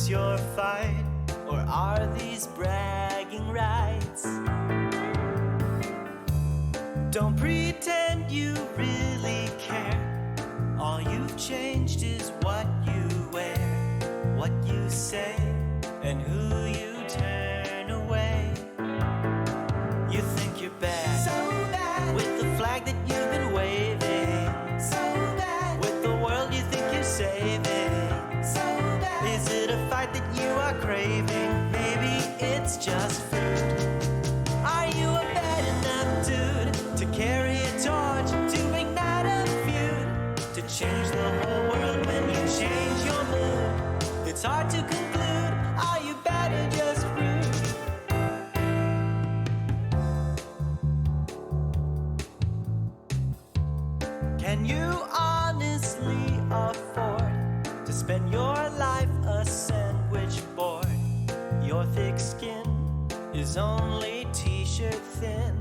this your fight, or are these bragging rights? Don't pretend you really care. All you've changed is what you wear, what you say, and who you turn away. You think you're bad, so bad, with the flag that you've been waving, so bad, with the world you think you're saving, so bad. Is it a fight that you are craving? Maybe it's just food. Are you a bad enough dude to carry a torch, to ignite a feud, to change the whole world when you change your mood? It's hard to conclude. Are you bad or just rude? Can you honestly afford to spend your life a sandwich board? Your thick skin is only t-shirt thin.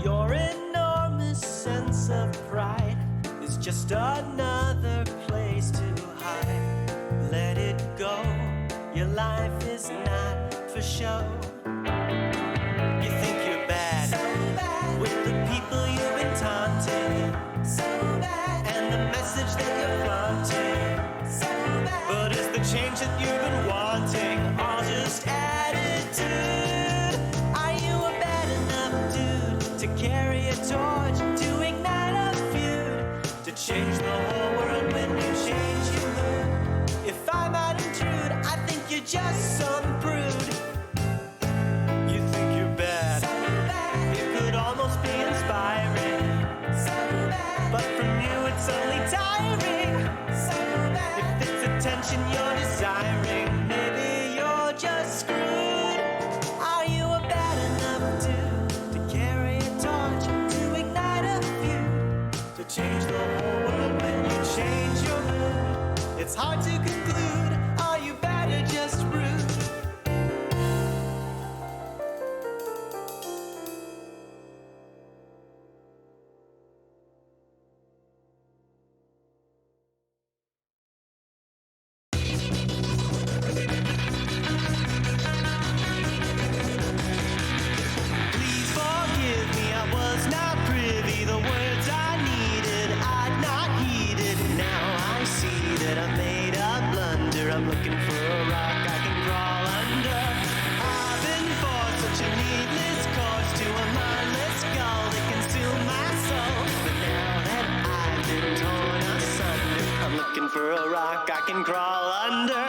Your enormous sense of pride is just another place to hide. Let it go, your life is not for show. You think you're bad, so bad, with the people you've been taunting, so bad, and the message that you're flaunting, so bad. But is the change that you've been wanting all just attitude? Are you a bad enough dude to carry a torch, to ignite a feud, to change the whole world when you change your mood? If I might intrude, I think you're just some prude. You think you're bad, so bad, it could almost be inspiring, so bad, but from you it's only tiring, so bad. If it's attention you're desiring, maybe you're just screwed. Are you a bad enough dude to carry a torch, to ignite a feud, to change the whole world when you change your mood? It's hard to conclude. Are you bad or just rude? Please forgive me, I was not privy. The words I needed, I'd not heeded. Now I see that I made a blunder. I'm looking for a rock I can crawl under. I've been forced such a needless course to a mindless goal that consume my soul. But now that I've been torn asunder, I'm looking for a rock I can crawl under.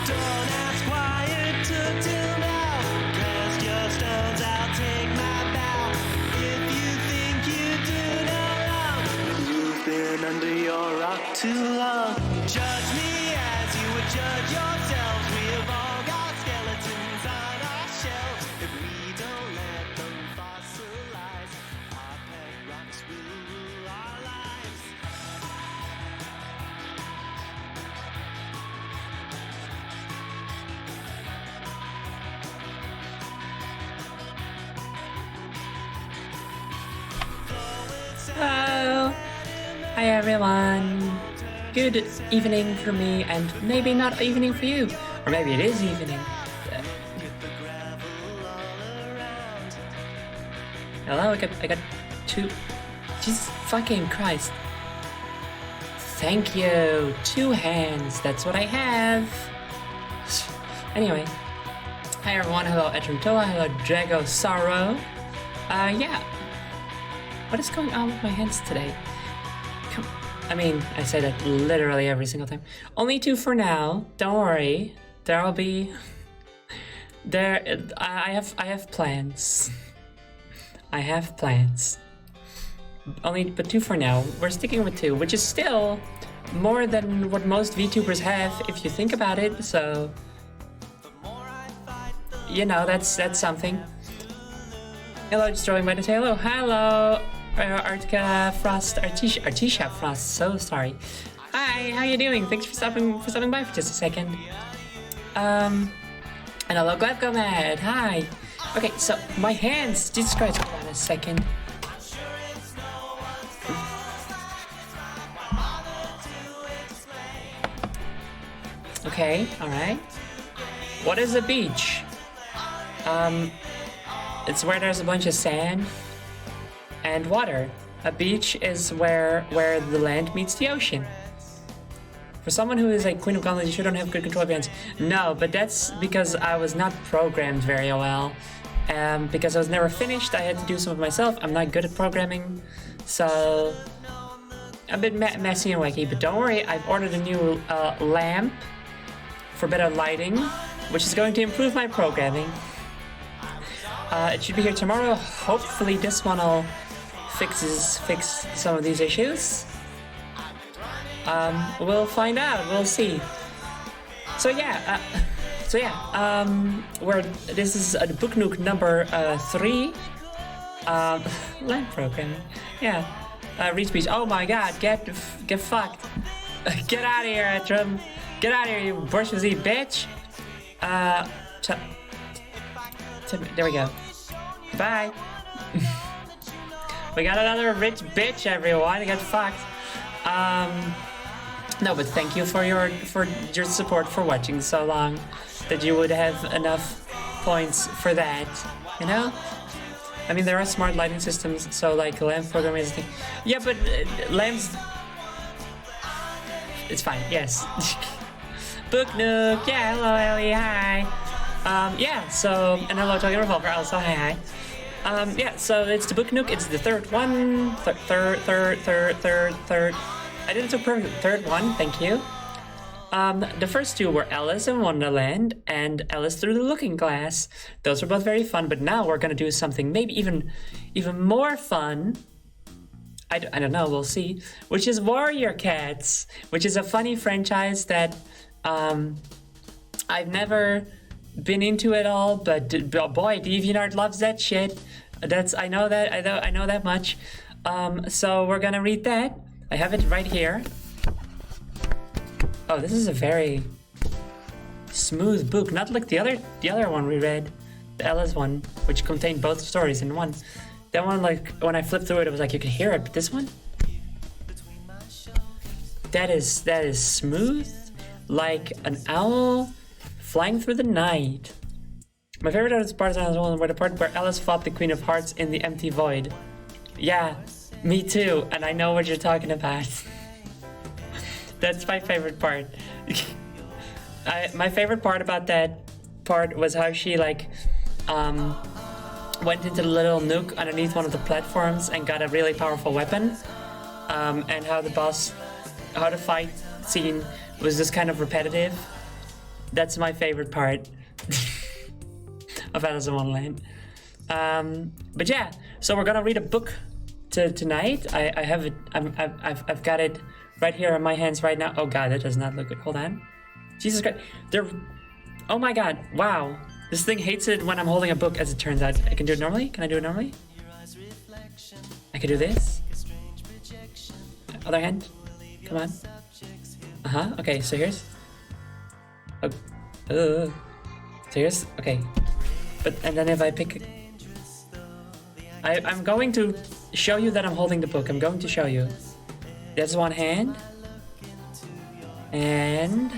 Don't ask why it took till now. Cast your stones, I'll take my bow. If you think you do no wrong, you've been under your rock too long. Judge me as you would judge yourselves. We have all got skeletons on our shelves. If we don't let them fossilize, our pet rocks will rule our lives. Hello! Hi everyone! Good evening for me, and maybe not evening for you. Or maybe it is evening. Hello, I got two... Jesus fucking Christ. Thank you! 2 hands, that's what I have! Anyway. Hi everyone, hello Etrantoa, hello Drago Sorrow. Yeah. What is going on with my hands today? I mean, I say that literally every single time. Only 2 for now. Don't worry. There'll be... I have plans. I have plans. But 2 for now. We're sticking with 2, which is still more than what most VTubers have, if you think about it. So, you know, that's something. Hello, Destroying by the Tail. Hello, Artica Frost, Artisha Frost. So sorry. Hi, how you doing? Thanks for stopping by for just a second. And hello, Glebgomed. Hi. Okay, so my hands. Jesus Christ, hold on a second. Okay, alright. What is a beach? It's where there's a bunch of sand and water. A beach is where the land meets the ocean. For someone who is like Queen of Gauntlet, you sure don't have good control of your hands. No, but that's because I was not programmed very well. Because I was never finished, I had to do some of myself. I'm not good at programming, so a bit messy and wacky. But don't worry, I've ordered a new lamp for better lighting, which is going to improve my programming. It should be here tomorrow. Hopefully this one will fix some of these issues. We'll find out. We'll see. So yeah, this is Book Nook number 3. Lamp programming. Yeah. Read speech. Oh my God! Get fucked. Get out of here, Atrum. Get out of here, you bourgeoisie bitch! There we go. Bye! We got another rich bitch, everyone. Get fucked. No, but thank you for your support for watching so long. That you would have enough points for that, you know? I mean, there are smart lighting systems, so like lamp programming is a thing. Yeah, but lamps... It's fine, yes. Book Nook, yeah, hello Ellie, hi. Yeah, so, and hello Talking Revolver, also hi. Yeah, so it's the Book Nook, it's the third one, third. I did it so perfect, third one, thank you. The first two were Alice in Wonderland and Alice Through the Looking Glass. Those were both very fun, but now we're gonna do something maybe even more fun. I don't know, we'll see. Which is Warrior Cats, which is a funny franchise that I've never been into at all, but boy, DeviantArt loves that shit. I know that much. So we're gonna read that. I have it right here. Oh, this is a very smooth book, not like the other one we read, the Ella's one, which contained both stories in one. That one, like, when I flipped through it, it was like you could hear it, but this one? That is smooth, like an owl flying through the night. My favorite part is the part where Alice fought the Queen of Hearts in the empty void. Yeah, me too, and I know what you're talking about. That's my favorite part. My favorite part about that part was how she like went into the little nook underneath one of the platforms and got a really powerful weapon, and how the fight scene was just kind of repetitive. That's my favorite part of Alice in Wonderland. But yeah, so we're gonna read a book tonight. I have it. I've got it right here in my hands right now. Oh God, that does not look good. Hold on. Jesus Christ. Oh my God. Wow. This thing hates it when I'm holding a book, as it turns out. I can do it normally? Can I do it normally? I can do this. Other hand. Come on. Okay, so here's... so here's... Okay. And then if I pick... I'm going to show you that I'm holding the book. I'm going to show you. That's one hand. And...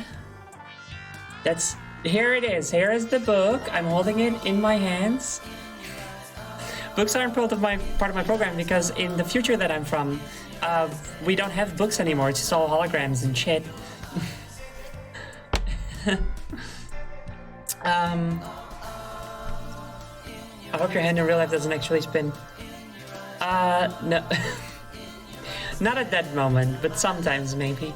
That's... Here it is. Here is the book. I'm holding it in my hands. Books are part of my program because in the future that I'm from, we don't have books anymore. It's just all holograms and shit. I hope your hand in real life doesn't actually spin. No. Not at that moment, but sometimes maybe.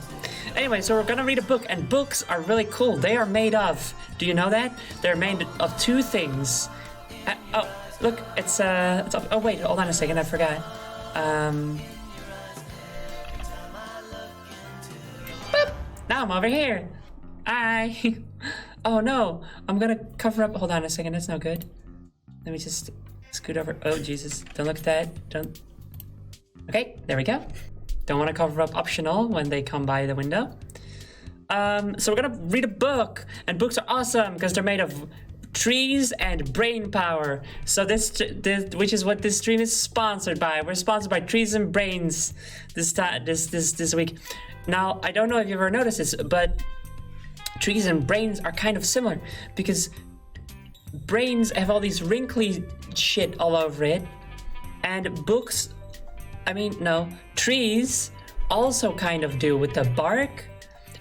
Anyway, so we're gonna read a book, and books are really cool. They are made of, do you know that? They're made of two things. Oh, look, it's oh wait, hold on a second, I forgot. Boop, now I'm over here. Oh no, I'm gonna cover up, hold on a second, that's no good. Let me just scoot over. Oh Jesus, don't look at that, don't. Okay, there we go. Don't want to cover up optional when they come by the window. So we're gonna read a book, and books are awesome because they're made of trees and brain power. So this which is what this stream is sponsored by. We're sponsored by Trees and Brains this week. Now, I don't know if you've ever noticed this, but trees and brains are kind of similar because brains have all these wrinkly shit all over it, and trees also kind of do with the bark,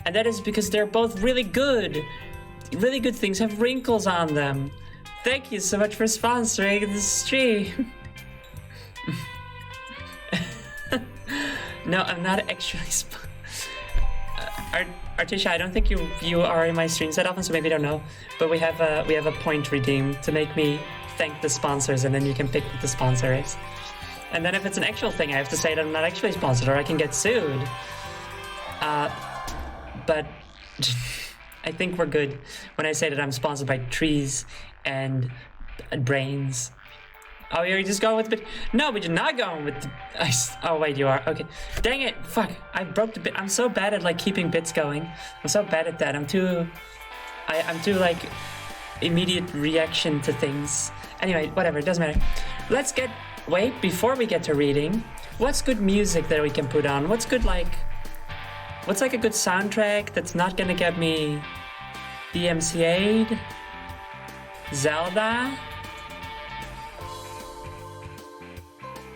and that is because they're both really good. Really good things have wrinkles on them. Thank you so much for sponsoring this stream. No, I'm not actually Artisha, I don't think you are in my streams that often, so maybe you don't know. But we have a point redeemed to make me thank the sponsors, and then you can pick what the sponsor is. And then if it's an actual thing, I have to say that I'm not actually sponsored, or I can get sued. But I think we're good when I say that I'm sponsored by trees and brains. Oh, you're just going with the bit? No, but you're not going with the... Oh, wait, you are. Okay. Dang it. Fuck. I broke the bit. I'm so bad at, like, keeping bits going. I'm so bad at that. I'm too, like, immediate reaction to things. Anyway, whatever. It doesn't matter. Let's get... Wait, before we get to reading, what's good music that we can put on? What's good, like... What's like a good soundtrack that's not gonna get me DMCA'd? Zelda?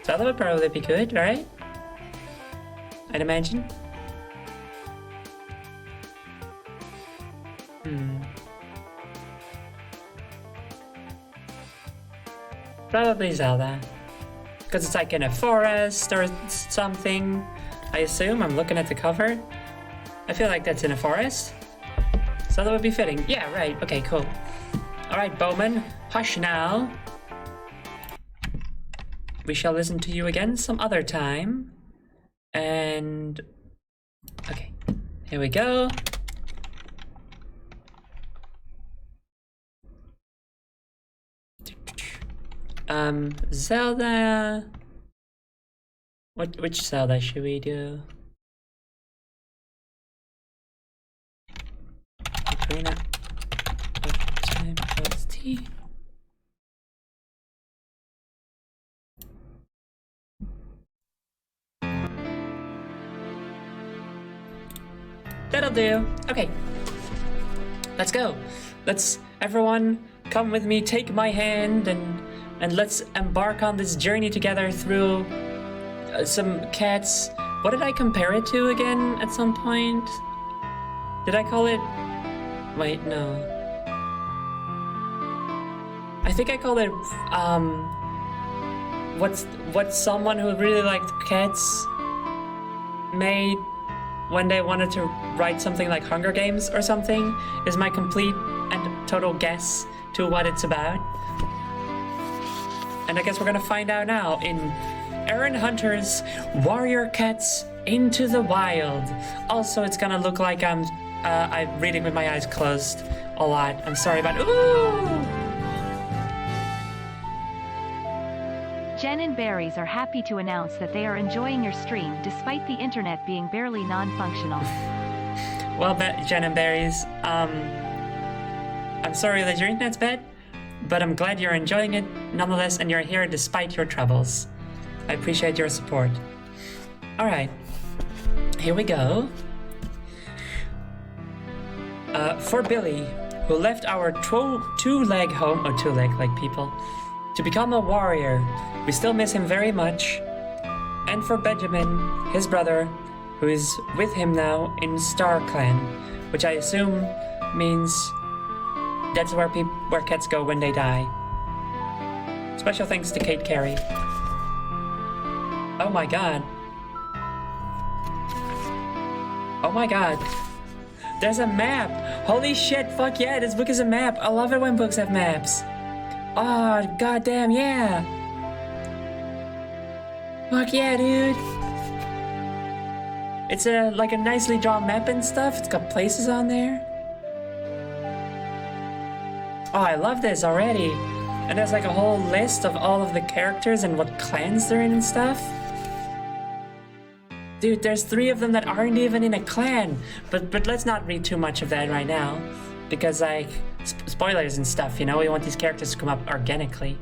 Zelda would probably be good, right? I'd imagine. Probably Zelda. Because it's like in a forest or something. I assume. I'm looking at the cover. I feel like that's in a forest. So that would be fitting. Yeah, right. Okay, cool. Alright, Bowman. Hush now. We shall listen to you again some other time. And... Okay. Here we go. Zelda... Which Zelda should we do? Ocarina of Time OST. That'll do. Okay. Let's go. Let's everyone come with me, take my hand, and let's embark on this journey together through some cats. What did I compare it to again at some point? Did I call it... Wait, no. I think I called it, what someone who really liked cats made when they wanted to write something like Hunger Games or something, is my complete and total guess to what it's about. And I guess we're gonna find out now in Aaron Hunter's Warrior Cats Into the Wild. Also, it's gonna look like I'm reading with my eyes closed a lot. I'm sorry about... Ooh! Jen and Berries are happy to announce that they are enjoying your stream despite the internet being barely non-functional. Well, Jen and Berries, I'm sorry that your internet's bad, but I'm glad you're enjoying it nonetheless, and you're here despite your troubles. I appreciate your support. Alright, here we go. For Billy, who left our two-leg home, or two-leg like people, to become a warrior. We still miss him very much. And for Benjamin, his brother, who is with him now in Star Clan, which I assume means that's where cats go when they die. Special thanks to Kate Carey. Oh my god. Oh my god. There's a map! Holy shit, fuck yeah, this book is a map! I love it when books have maps! Oh, goddamn, yeah! Fuck yeah, dude! It's like a nicely drawn map and stuff. It's got places on there. Oh, I love this already. And there's like a whole list of all of the characters and what clans they're in and stuff. Dude, there's 3 of them that aren't even in a clan. But let's not read too much of that right now. Because, like, spoilers and stuff, you know? We want these characters to come up organically.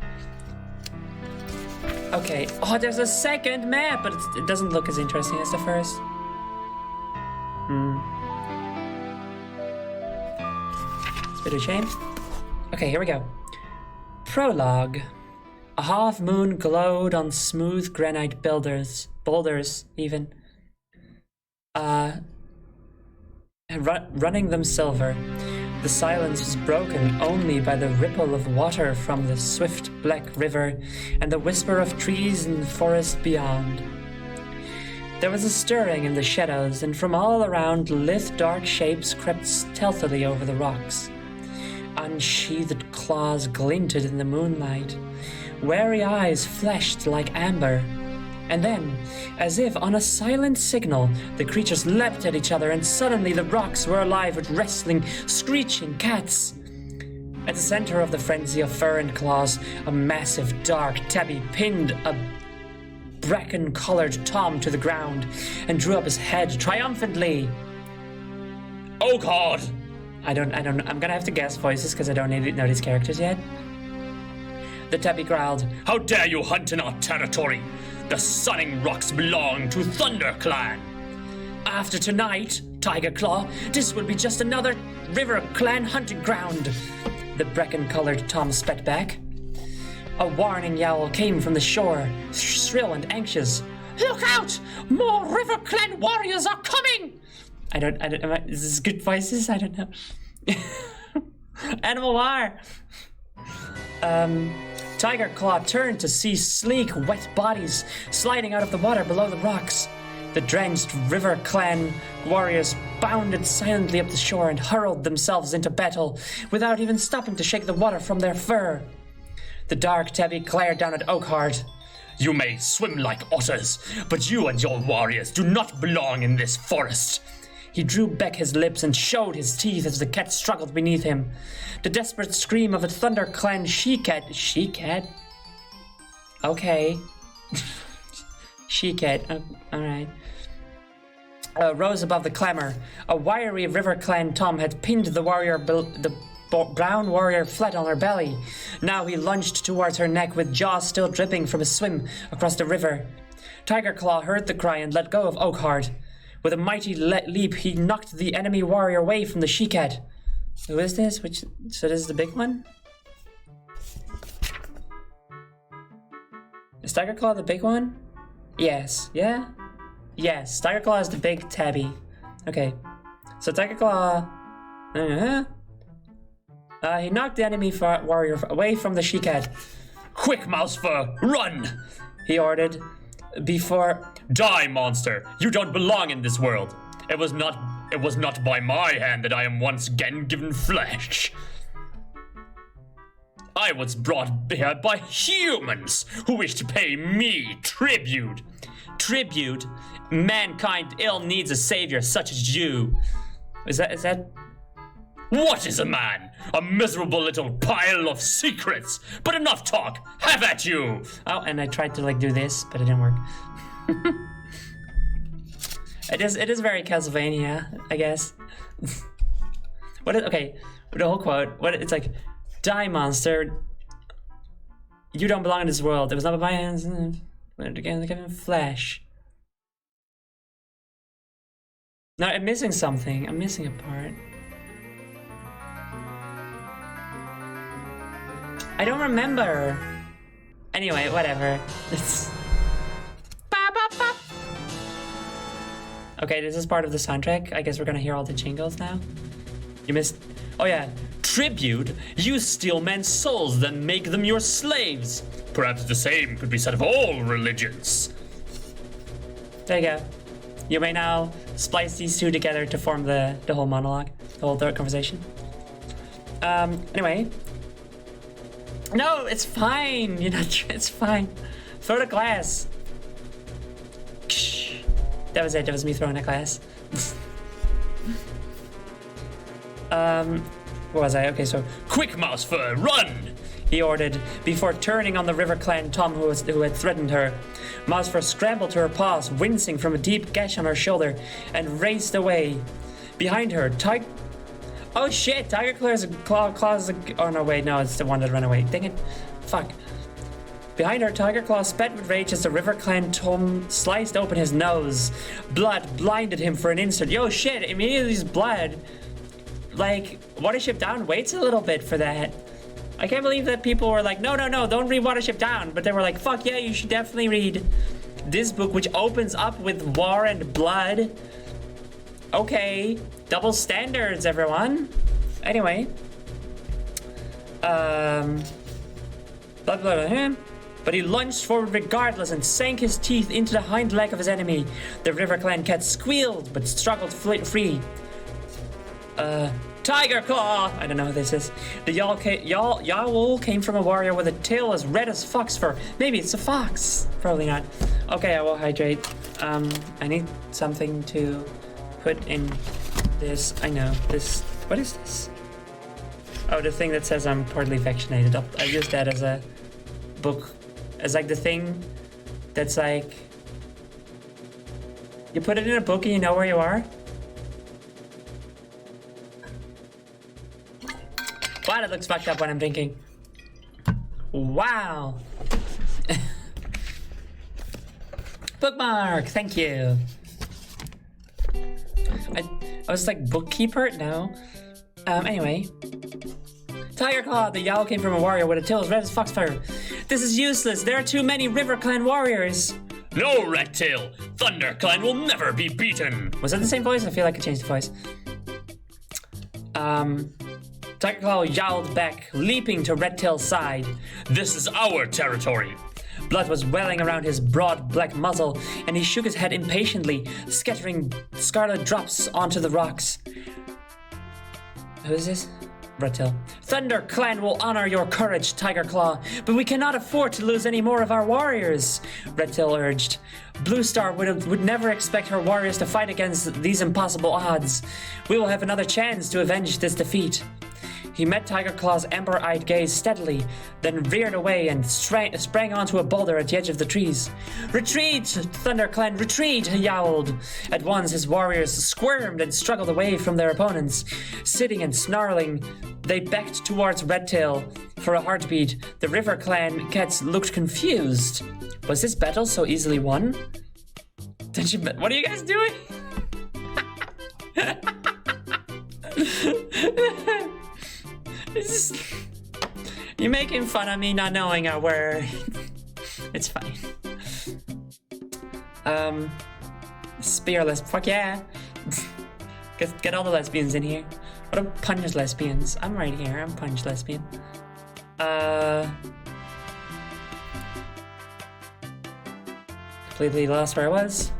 Okay. Oh, there's a second map, but it doesn't look as interesting as the first. It's a bit of a shame. Okay, here we go. Prologue. A half moon glowed on smooth granite boulders even. Running them silver. The silence was broken only by the ripple of water from the swift black river and the whisper of trees in the forest beyond. There was a stirring in the shadows, and from all around lithe dark shapes crept stealthily over the rocks. Unsheathed claws glinted in the moonlight. Wary eyes flashed like amber. And then, as if on a silent signal, the creatures leapt at each other, and suddenly the rocks were alive with wrestling, screeching cats. At the center of the frenzy of fur and claws, a massive dark tabby pinned a bracken-colored Tom to the ground and drew up his head triumphantly. Oh God! I'm gonna have to guess voices because I don't know these characters yet. The tabby growled, "How dare you hunt in our territory? The Sunning Rocks belong to Thunder Clan. After tonight, Tiger Claw, this will be just another River Clan hunting ground." The bracken-colored Tom spat back. A warning yowl came from the shore, shrill and anxious. "Look out! More River Clan warriors are coming!" Is this good voices? I don't know. Animal War! Tiger Claw turned to see sleek, wet bodies sliding out of the water below the rocks. The drenched River Clan warriors bounded silently up the shore and hurled themselves into battle without even stopping to shake the water from their fur. The dark tabby glared down at Oakheart. "You may swim like otters, but you and your warriors do not belong in this forest." He drew back his lips and showed his teeth as the cat struggled beneath him. The desperate scream of a Thunder Clan she-cat? Okay. She-cat, alright. Rose above the clamor. A wiry River Clan Tom had pinned the brown warrior flat on her belly. Now he lunged towards her neck with jaws still dripping from a swim across the river. Tiger Claw heard the cry and let go of Oakheart. With a mighty leap, he knocked the enemy warrior away from the she-cat. Who is this? So this is the big one? Is Tiger Claw the big one? Yes. Yeah? Yes, Tiger Claw is the big tabby. Okay. So Tiger Claw... he knocked the enemy warrior away from the she-cat. "Quick, Mousefur, run!" he ordered. Before... "Die, monster! You don't belong in this world! It was not by my hand that I am once again given flesh. I was brought here by humans who wish to pay me tribute. Tribute? Mankind ill needs a savior such as you." Is that... "What is a man? A miserable little pile of secrets! But enough talk! Have at you!" Oh, and I tried to do this, but it didn't work. It is very Castlevania, I guess. Okay, the whole quote, it's like, "Die, monster. You don't belong in this world. It was not by my hands. Again, give him flesh." No, I'm missing something. I'm missing a part. I don't remember. Anyway, whatever. Okay, this is part of the soundtrack. I guess we're gonna hear all the jingles now. You missed... Oh yeah. "Tribute? You steal men's souls, then make them your slaves. Perhaps the same could be said of all religions." There you go. You may now splice these two together to form the whole monologue, the whole third conversation. Anyway. No, it's fine. It's fine. Throw the glass. That was it. That was me throwing a glass. What was I? Okay, so... "Quick, Mousefur, run!" he ordered, before turning on the River Clan Tom who had threatened her. Mosfer scrambled to her paws, wincing from a deep gash on her shoulder, and raced away. Behind her, oh shit, Tiger Claw's oh no, wait, no, it's the one that ran away. Dang it. Fuck. Behind her, Tiger Claw spat with rage as the River Clan Tom sliced open his nose. Blood blinded him for an instant. Yo, shit, immediately there's blood. Like, Watership Down waits a little bit for that. I can't believe that people were like, no, don't read Watership Down. But they were like, fuck yeah, you should definitely read this book, which opens up with war and blood. Okay, double standards, everyone. Anyway. Blah, blah, blah. But he lunged forward regardless and sank his teeth into the hind leg of his enemy. The River Clan cat squealed but struggled free. Tiger Claw! I don't know who this is. The yowl came from a warrior with a tail as red as fox fur. Maybe it's a fox. Probably not. Okay, I will hydrate. I need something to put in this. I know. This. What is this? Oh, the thing that says I'm partly vaccinated. I'll use that as a book. As like the thing that's like, you put it in a book and you know where you are. Wow, that looks fucked up when I'm drinking. Wow. Bookmark, thank you. I was like bookkeeper? No. Anyway. Tiger Claw, the yowl came from a warrior with a tail as red as fox fur. This is useless. There are too many River Clan warriors. No, Rat Tail. Thunder Clan will never be beaten. Was that the same voice? I feel like I changed the voice. Tiger Claw yowled back, leaping to Red Tail's side. This is our territory. Blood was welling around his broad black muzzle, and he shook his head impatiently, scattering scarlet drops onto the rocks. Who is this? Red Tail. Thunder Clan will honor your courage, Tiger Claw, but we cannot afford to lose any more of our warriors, Red Tail urged. Blue Star would never expect her warriors to fight against these impossible odds. We will have another chance to avenge this defeat. He met Tiger Claw's amber-eyed gaze steadily, then reared away and sprang onto a boulder at the edge of the trees. Retreat, Thunder Clan, retreat, he yowled. At once his warriors squirmed and struggled away from their opponents. Sitting and snarling, they backed towards Red Tail. For a heartbeat, the River Clan cats looked confused. Was this battle so easily won? What are you guys doing? You're making fun of me not knowing a word. It's fine. Spearless. Fuck yeah. Get all the lesbians in here. What are punch lesbians? I'm right here. I'm punch lesbian. Completely lost where I was.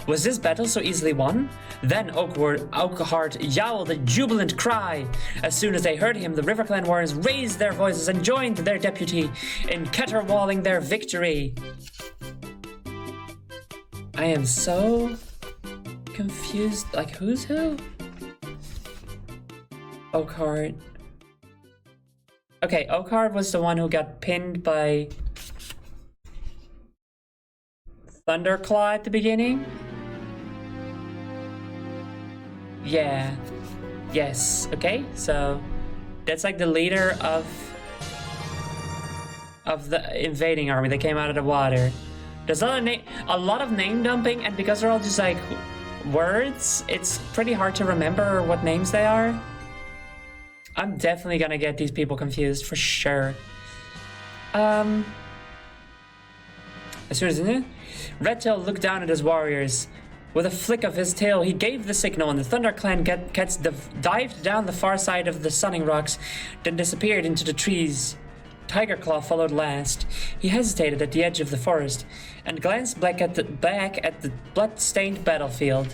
Was this battle so easily won? Then Oakheart yowled a jubilant cry. As soon as they heard him, the River Clan warriors raised their voices and joined their deputy in caterwauling their victory. I am so confused. Like, who's who? Oakheart. Okay, Oakheart was the one who got pinned by Thunderclaw at the beginning. Yeah. Yes. Okay. So that's like the leader of the invading army that came out of the water. There's a lot of name dumping, and because they're all just like words, it's pretty hard to remember what names they are. I'm definitely gonna get these people confused for sure. As soon as Red Tail looked down at his warriors. With a flick of his tail, he gave the signal, and the Thunder Clan cats dived down the far side of the Sunning Rocks, then disappeared into the trees. Tiger Claw followed last. He hesitated at the edge of the forest, and glanced back at the blood-stained battlefield.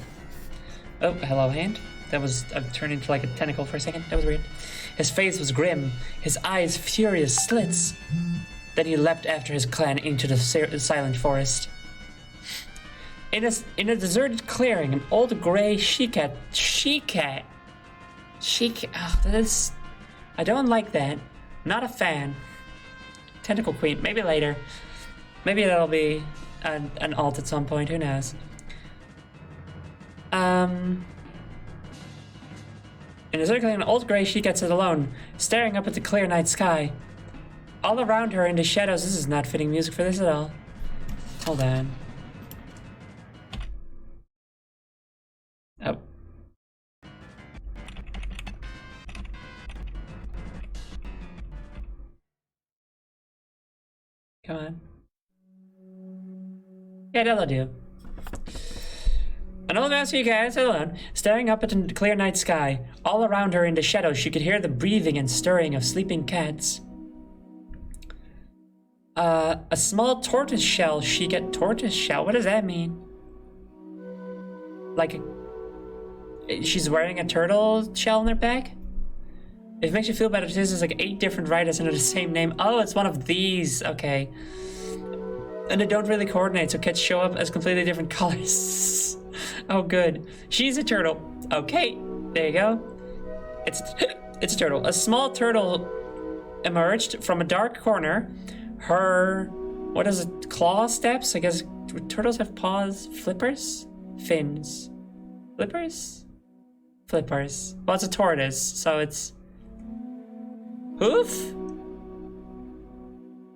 Oh, hello, hand. That was turned into like a tentacle for a second. That was weird. His face was grim, his eyes furious slits. Then he leapt after his clan into the silent forest. In a deserted clearing, an old gray she-cat. I don't like that. Not a fan. Tentacle Queen. Maybe later. Maybe that'll be an alt at some point. Who knows? In a circling old gray, she gets it alone, staring up at the clear night sky. All around her in the shadows. This is not fitting music for this at all. Hold on. Oh. Come on. Yeah, that'll do. An old mousy cat sat alone, staring up at the clear night sky. All around her in the shadows, she could hear the breathing and stirring of sleeping cats. A small tortoise shell. Tortoise shell? What does that mean? Like, she's wearing a turtle shell in her back? If it makes you feel better, this is like 8 different writers under the same name. Oh, it's one of these. Okay. And they don't really coordinate, so cats show up as completely different colors. Oh, good. She's a turtle. Okay, there you go. It's a turtle. A small turtle emerged from a dark corner. Her, what is it, claw steps? I guess turtles have paws. Flippers? Fins. Flippers? Flippers. Well, it's a tortoise, so it's... Hoof?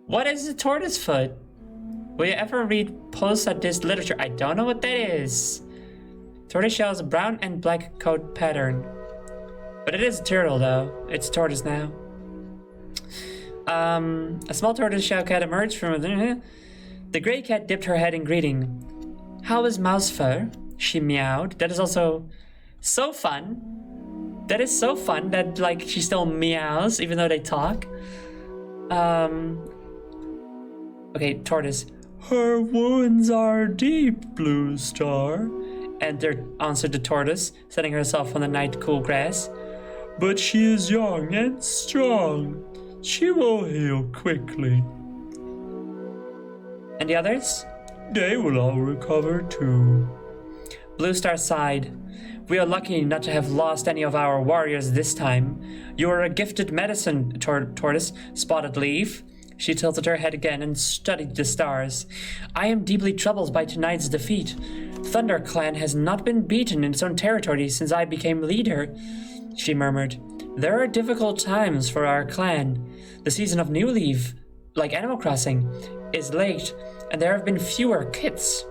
What is a tortoise foot? Will you ever read post-sadist literature? I don't know what that is. Tortoise shell is a brown and black coat pattern. But it is a turtle, though. It's a tortoise now. A small tortoise shell cat emerged from... The gray cat dipped her head in greeting. How is mouse fur? She meowed. That is also so fun. That is so fun that, like, she still meows, even though they talk. Okay, tortoise. Her wounds are deep, Blue Star. Answered the tortoise, setting herself on the night cool grass. But she is young and strong. She will heal quickly. And the others? They will all recover too. Blue Star sighed. We are lucky not to have lost any of our warriors this time. You are a gifted medicine, tortoise, Spotted Leaf. She tilted her head again and studied the stars. I am deeply troubled by tonight's defeat. ThunderClan has not been beaten in its own territory since I became leader, she murmured. There are difficult times for our clan. The season of New Leaf, like Animal Crossing, is late, and there have been fewer kits.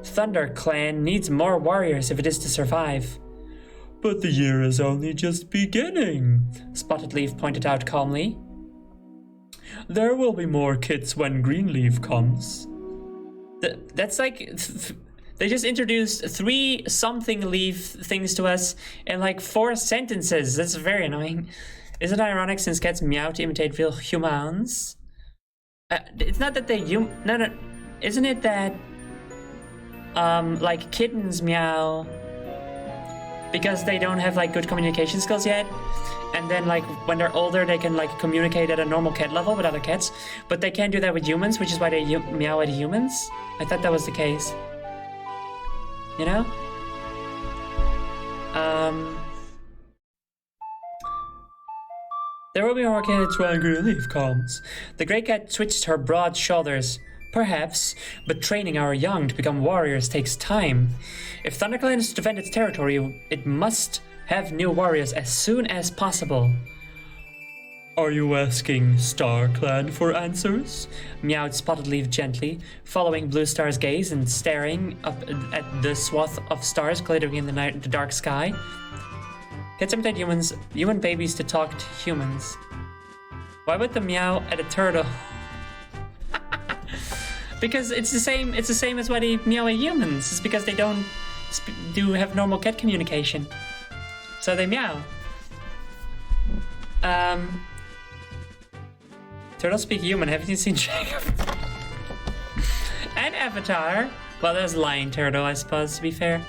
ThunderClan needs more warriors if it is to survive. But the year is only just beginning, Spotted Leaf pointed out calmly. There will be more kits when Greenleaf comes. That's like... They just introduced 3 something leaf things to us in like 4 sentences. That's very annoying. Isn't it ironic since cats meow to imitate real humans? It's not that they... No. Isn't it that... like kittens meow because they don't have like good communication skills yet? And then like when they're older they can like communicate at a normal cat level with other cats, but they can't do that with humans, which is why they meow at humans? I thought that was the case. You know? There will be more kids when Greenleaf comes. The grey cat twitched her broad shoulders. Perhaps, but training our young to become warriors takes time. If ThunderClan is to defend its territory, it must have new warriors as soon as possible. Are you asking StarClan for answers? Meowed Spotted Leaf gently, following Blue Star's gaze and staring up at the swath of stars glittering in the dark sky. Cats imitate human babies to talk to humans. Why would the meow at a turtle? Because it's the same as why they meow at humans. It's because they don't have normal cat communication. So they meow. Turtles speak human. Haven't you seen Jacob? And Avatar. Well, there's Lion Turtle, I suppose, to be fair.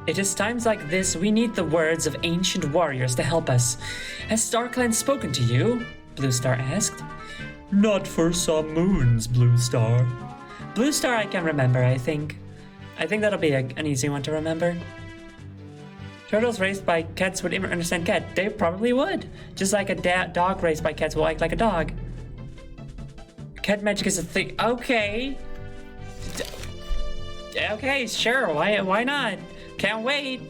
It is times like this we need the words of ancient warriors to help us. Has StarClan spoken to you? Blue Star asked. Not for some moons, Blue Star. Blue Star I can remember, I think. I think that'll be an easy one to remember. Turtles raised by cats would understand cat. They probably would. Just like a dog raised by cats will act like a dog. Cat magic is a thing. Okay. Okay, sure. Why not? Can't wait.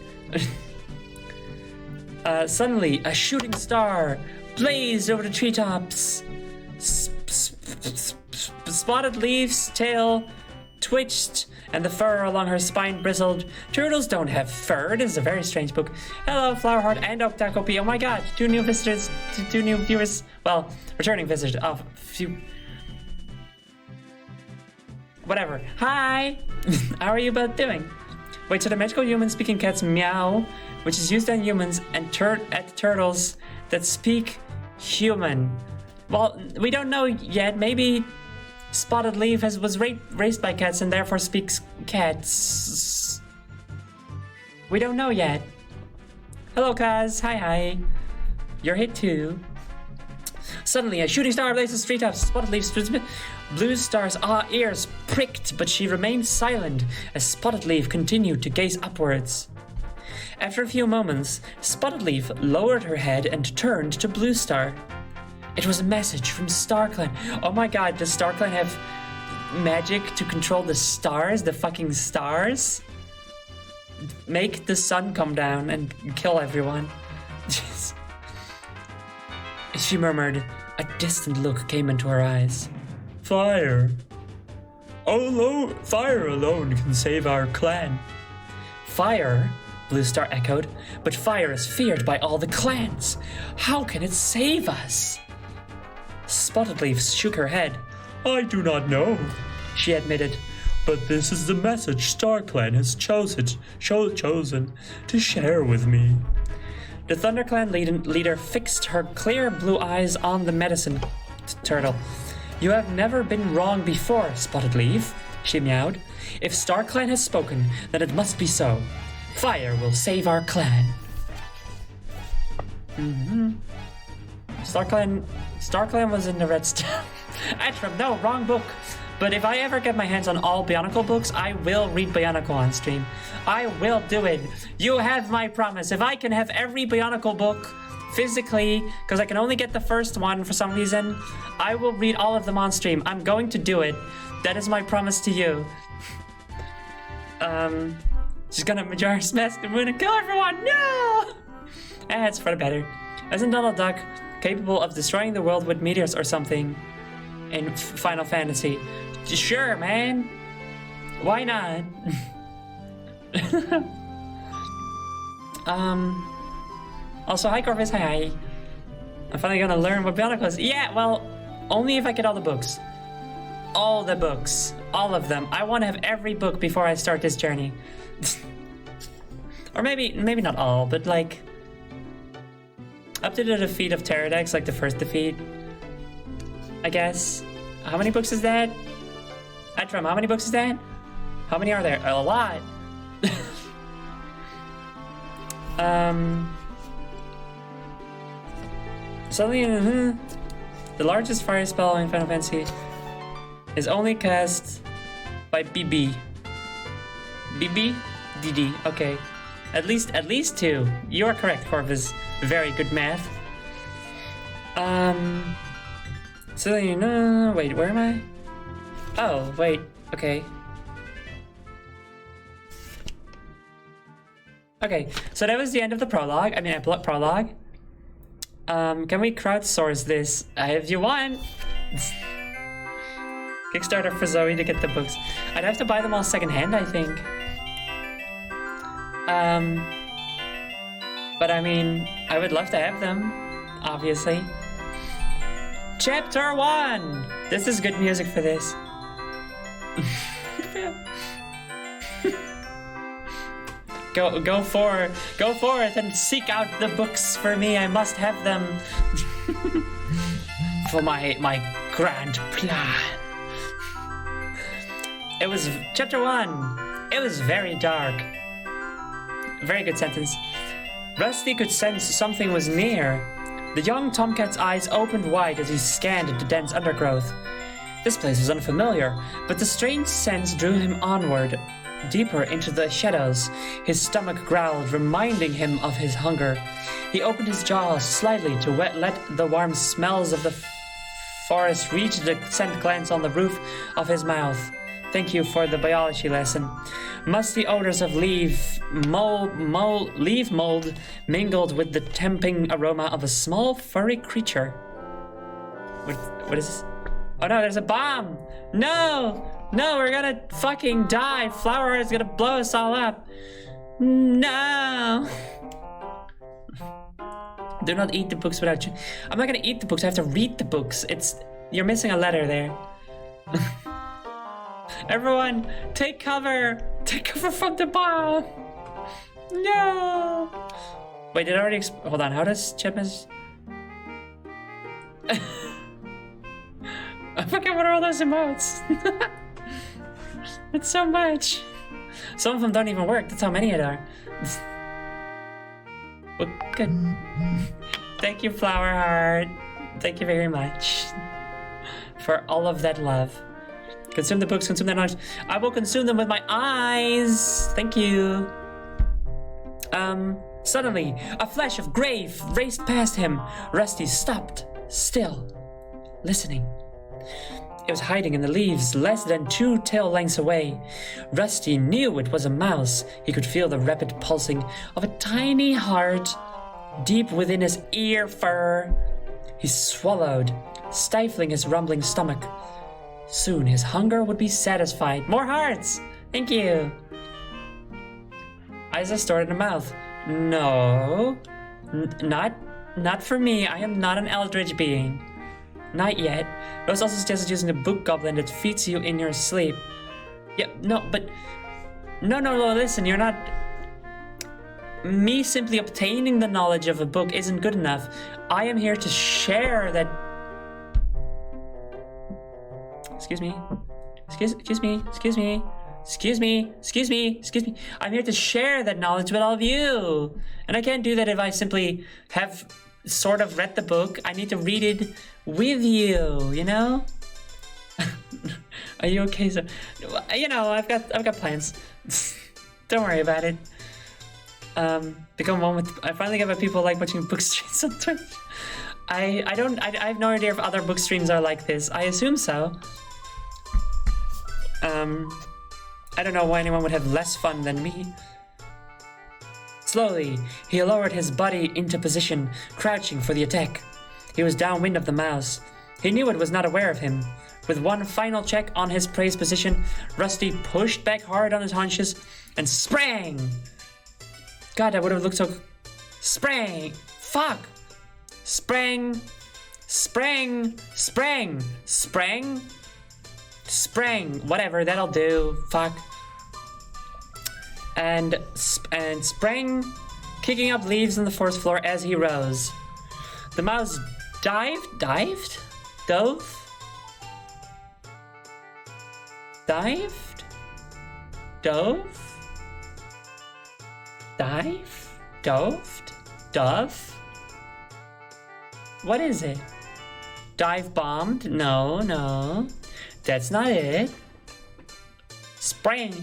Suddenly, a shooting star blazed over the treetops. Spotted Leaf's tail twitched, and the fur along her spine bristled. Turtles don't have fur. This is a very strange book. Hello, Flowerheart and Octacopi. Oh my god, 2 new visitors, 2 new viewers. Well, returning visitors. Oh, few. Whatever. Hi! How are you both doing? Wait, so the magical human-speaking cat's meow, which is used on humans and at turtles that speak human. Well, we don't know yet. Maybe Spotted Leaf was raised by cats and therefore speaks cats. We don't know yet. Hello, Kaz. Hi. You're hit too. Suddenly, a shooting star blazes treetops. Spotted Leaf's blue star's ears pricked, but she remained silent as Spotted Leaf continued to gaze upwards. After a few moments, Spotted Leaf lowered her head and turned to Blue Star. It was a message from StarClan. Oh my god, does StarClan have magic to control the stars? The fucking stars? Make the sun come down and kill everyone. She murmured. A distant look came into her eyes. Fire. Fire alone can save our clan. Fire? Blue Star echoed. But fire is feared by all the clans. How can it save us? Spotted Leaf shook her head. I do not know, she admitted. But this is the message StarClan has chosen to share with me. The ThunderClan leader fixed her clear blue eyes on the medicine turtle. You have never been wrong before, Spotted Leaf, she meowed. If StarClan has spoken, then it must be so. Fire will save our clan. StarClan was in the Redstone. Atram, no, wrong book. But if I ever get my hands on all Bionicle books, I will read Bionicle on stream. I will do it. You have my promise. If I can have every Bionicle book physically, because I can only get the first one for some reason, I will read all of them on stream. I'm going to do it. That is my promise to you. She's gonna Majora smash the moon and kill everyone. No! It's for the better. Isn't Donald Duck capable of destroying the world with meteors or something in Final Fantasy? Sure, man. Why not? Also, hi Corvus, hi. I'm finally gonna learn what Bionicle is. Yeah, well, only if I get all the books. All the books. All of them. I want to have every book before I start this journey. Or maybe not all, but like up to the defeat of Pterodex, like the first defeat, I guess. How many books is that? Atram, how many books is that? How many are there? A lot. Suddenly, the largest fire spell in Final Fantasy is only cast by BB. BB? DD, okay. At least 2. You are correct, Corvus. Very good math. So you know, wait, where am I? Oh, wait, okay. Okay, so that was the end of the prologue. I mean, prologue. Can we crowdsource this? If you want. Kickstarter for Zoe to get the books. I'd have to buy them all secondhand, I think. But I mean, I would love to have them, obviously. Chapter 1! This is good music for this. Go forth and seek out the books for me. I must have them for my grand plan. It was chapter 1. It was very dark. Very good sentence. Rusty could sense something was near. The young tomcat's eyes opened wide as he scanned the dense undergrowth. This place was unfamiliar, but the strange sense drew him onward. deeper into the shadows. His stomach growled, reminding him of his hunger. He opened his jaws slightly to let the warm smells of the forest reach the scent glands on the roof of his mouth. Thank you for the biology lesson. Musty odors of leaf mold mingled with the tempting aroma of a small furry creature. What is this? Oh no, there's a bomb! No! No, we're gonna fucking die! Flower is gonna blow us all up! No! Do not eat the books without you. I'm not gonna eat the books, I have to read the books. You're missing a letter there. Everyone, take cover! Take cover from the bomb! No! Wait, did I already hold on, how does Chipmus... I forget what are all those emotes. It's so much. Some of them don't even work, that's how many it are. Well, good. Thank you, Flower Heart. Thank you very much for all of that love. Consume the books, consume their knowledge. I will consume them with my eyes. Thank you. Suddenly, a flash of gray raced past him. Rusty stopped, still, listening. It was hiding in the leaves, less than 2 tail lengths away. Rusty knew it was a mouse. He could feel the rapid pulsing of a tiny heart deep within his ear fur. He swallowed, stifling his rumbling stomach. Soon his hunger would be satisfied. More hearts! Thank you! Eyes are stored in the mouth. No. Not for me. I am not an eldritch being. Not yet. Rose also suggested using the book goblin that feeds you in your sleep. Yeah, no, but... No, listen, you're not... Me simply obtaining the knowledge of a book isn't good enough. I am here to share that... Excuse me. I'm here to share that knowledge with all of you. And I can't do that if I simply have sort of read the book. I need to read it with you, you know? Are you okay? So, you know, I've got plans. Don't worry about it. Become one with... I finally get why people like watching book streams on Twitch. I have no idea if other book streams are like this. I assume so. I don't know why anyone would have less fun than me. Slowly, he lowered his body into position, crouching for the attack. He was downwind of the mouse. He knew it was not aware of him. With one final check on his prey's position, Rusty pushed back hard on his haunches and sprang! God, that would have looked so... Sprang! Fuck! Sprang! Whatever, that'll do. Fuck. And sprang, kicking up leaves on the forest floor as he rose. The mouse dived? Dove? What is it? Dive bombed? No. That's not it. Sprang.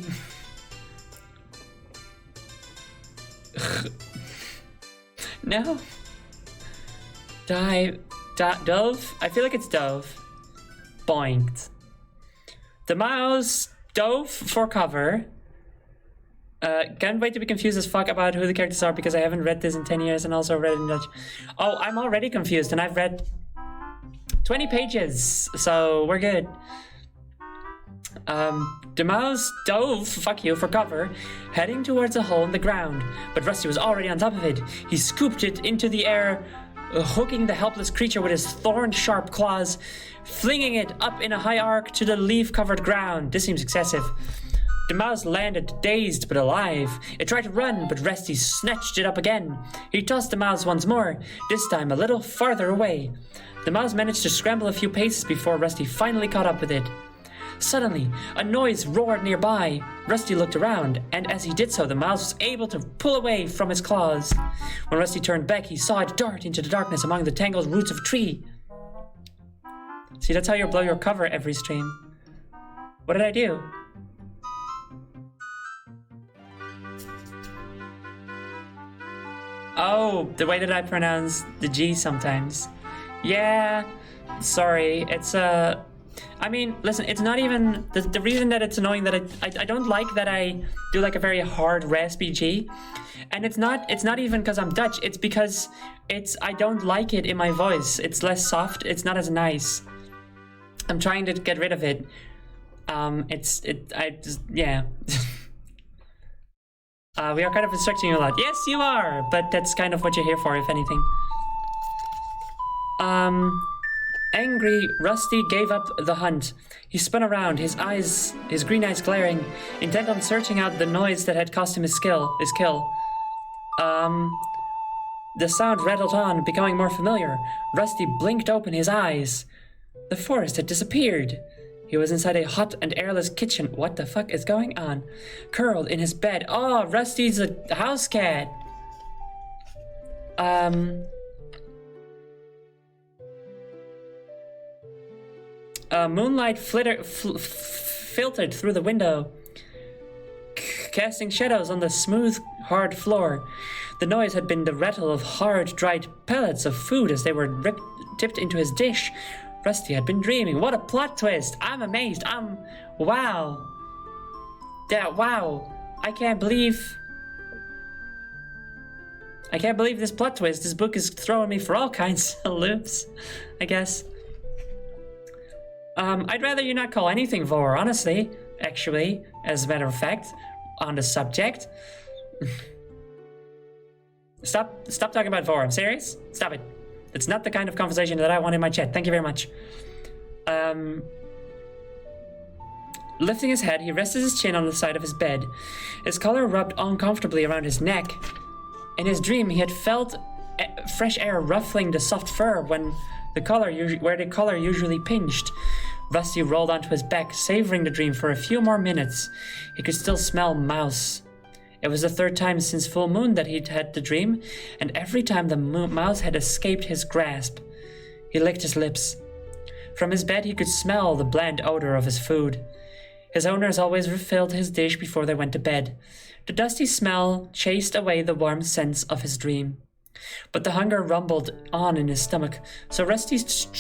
No. Dove? I feel like it's dove. Boinked. The mouse dove for cover. Can't wait to be confused as fuck about who the characters are because I haven't read this in 10 years and also read it in Dutch. Oh, I'm already confused and I've read 20 pages, so we're good. The mouse dove, fuck you, for cover, heading towards a hole in the ground, but Rusty was already on top of it. He scooped it into the air, hooking the helpless creature with his thorn-sharp claws, flinging it up in a high arc to the leaf-covered ground. This seems excessive. The mouse landed, dazed but alive. It tried to run, but Rusty snatched it up again. He tossed the mouse once more, this time a little farther away. The mouse managed to scramble a few paces before Rusty finally caught up with it. Suddenly, a noise roared nearby. Rusty looked around, and as he did so, the mouse was able to pull away from his claws. When Rusty turned back, he saw it dart into the darkness among the tangled roots of a tree. See, that's how you blow your cover every stream. What did I do? Oh, the way that I pronounce the G sometimes. Yeah, sorry. It's I mean, listen, it's not even the reason that it's annoying that I don't like that I do like a very hard raspy G, and it's not even because I'm Dutch. It's because I don't like it in my voice. It's less soft. It's not as nice. I'm trying to get rid of it. Yeah. We are kind of instructing you a lot. Yes, you are, but that's kind of what you're here for, if anything. Angry, Rusty gave up the hunt. He spun around, his green eyes glaring, intent on searching out the noise that had cost him his kill. The sound rattled on, becoming more familiar. Rusty blinked open his eyes. The forest had disappeared. He was inside a hot and airless kitchen. What the fuck is going on? Curled in his bed. Oh, Rusty's a house cat. Moonlight filtered through the window, casting shadows on the smooth, hard floor. The noise had been the rattle of hard, dried pellets of food as they were tipped into his dish. Rusty had been dreaming. What a plot twist! I'm amazed. Wow. Wow. I can't believe this plot twist. This book is throwing me for all kinds of loops, I guess. I'd rather you not call anything Vor, honestly. Actually, as a matter of fact, on the subject. Stop talking about Vor. I'm serious. Stop it. It's not the kind of conversation that I want in my chat. Thank you very much. Lifting his head, he rested his chin on the side of his bed. His collar rubbed uncomfortably around his neck. In his dream, he had felt fresh air ruffling the soft fur where the collar usually pinched. Rusty rolled onto his back, savoring the dream for a few more minutes. He could still smell mouse. It was the third time since full moon that he'd had the dream, and every time the mouse had escaped his grasp. He licked his lips. From his bed he could smell the bland odor of his food. His owners always refilled his dish before they went to bed. The dusty smell chased away the warm sense of his dream. But the hunger rumbled on in his stomach, so Rusty stretched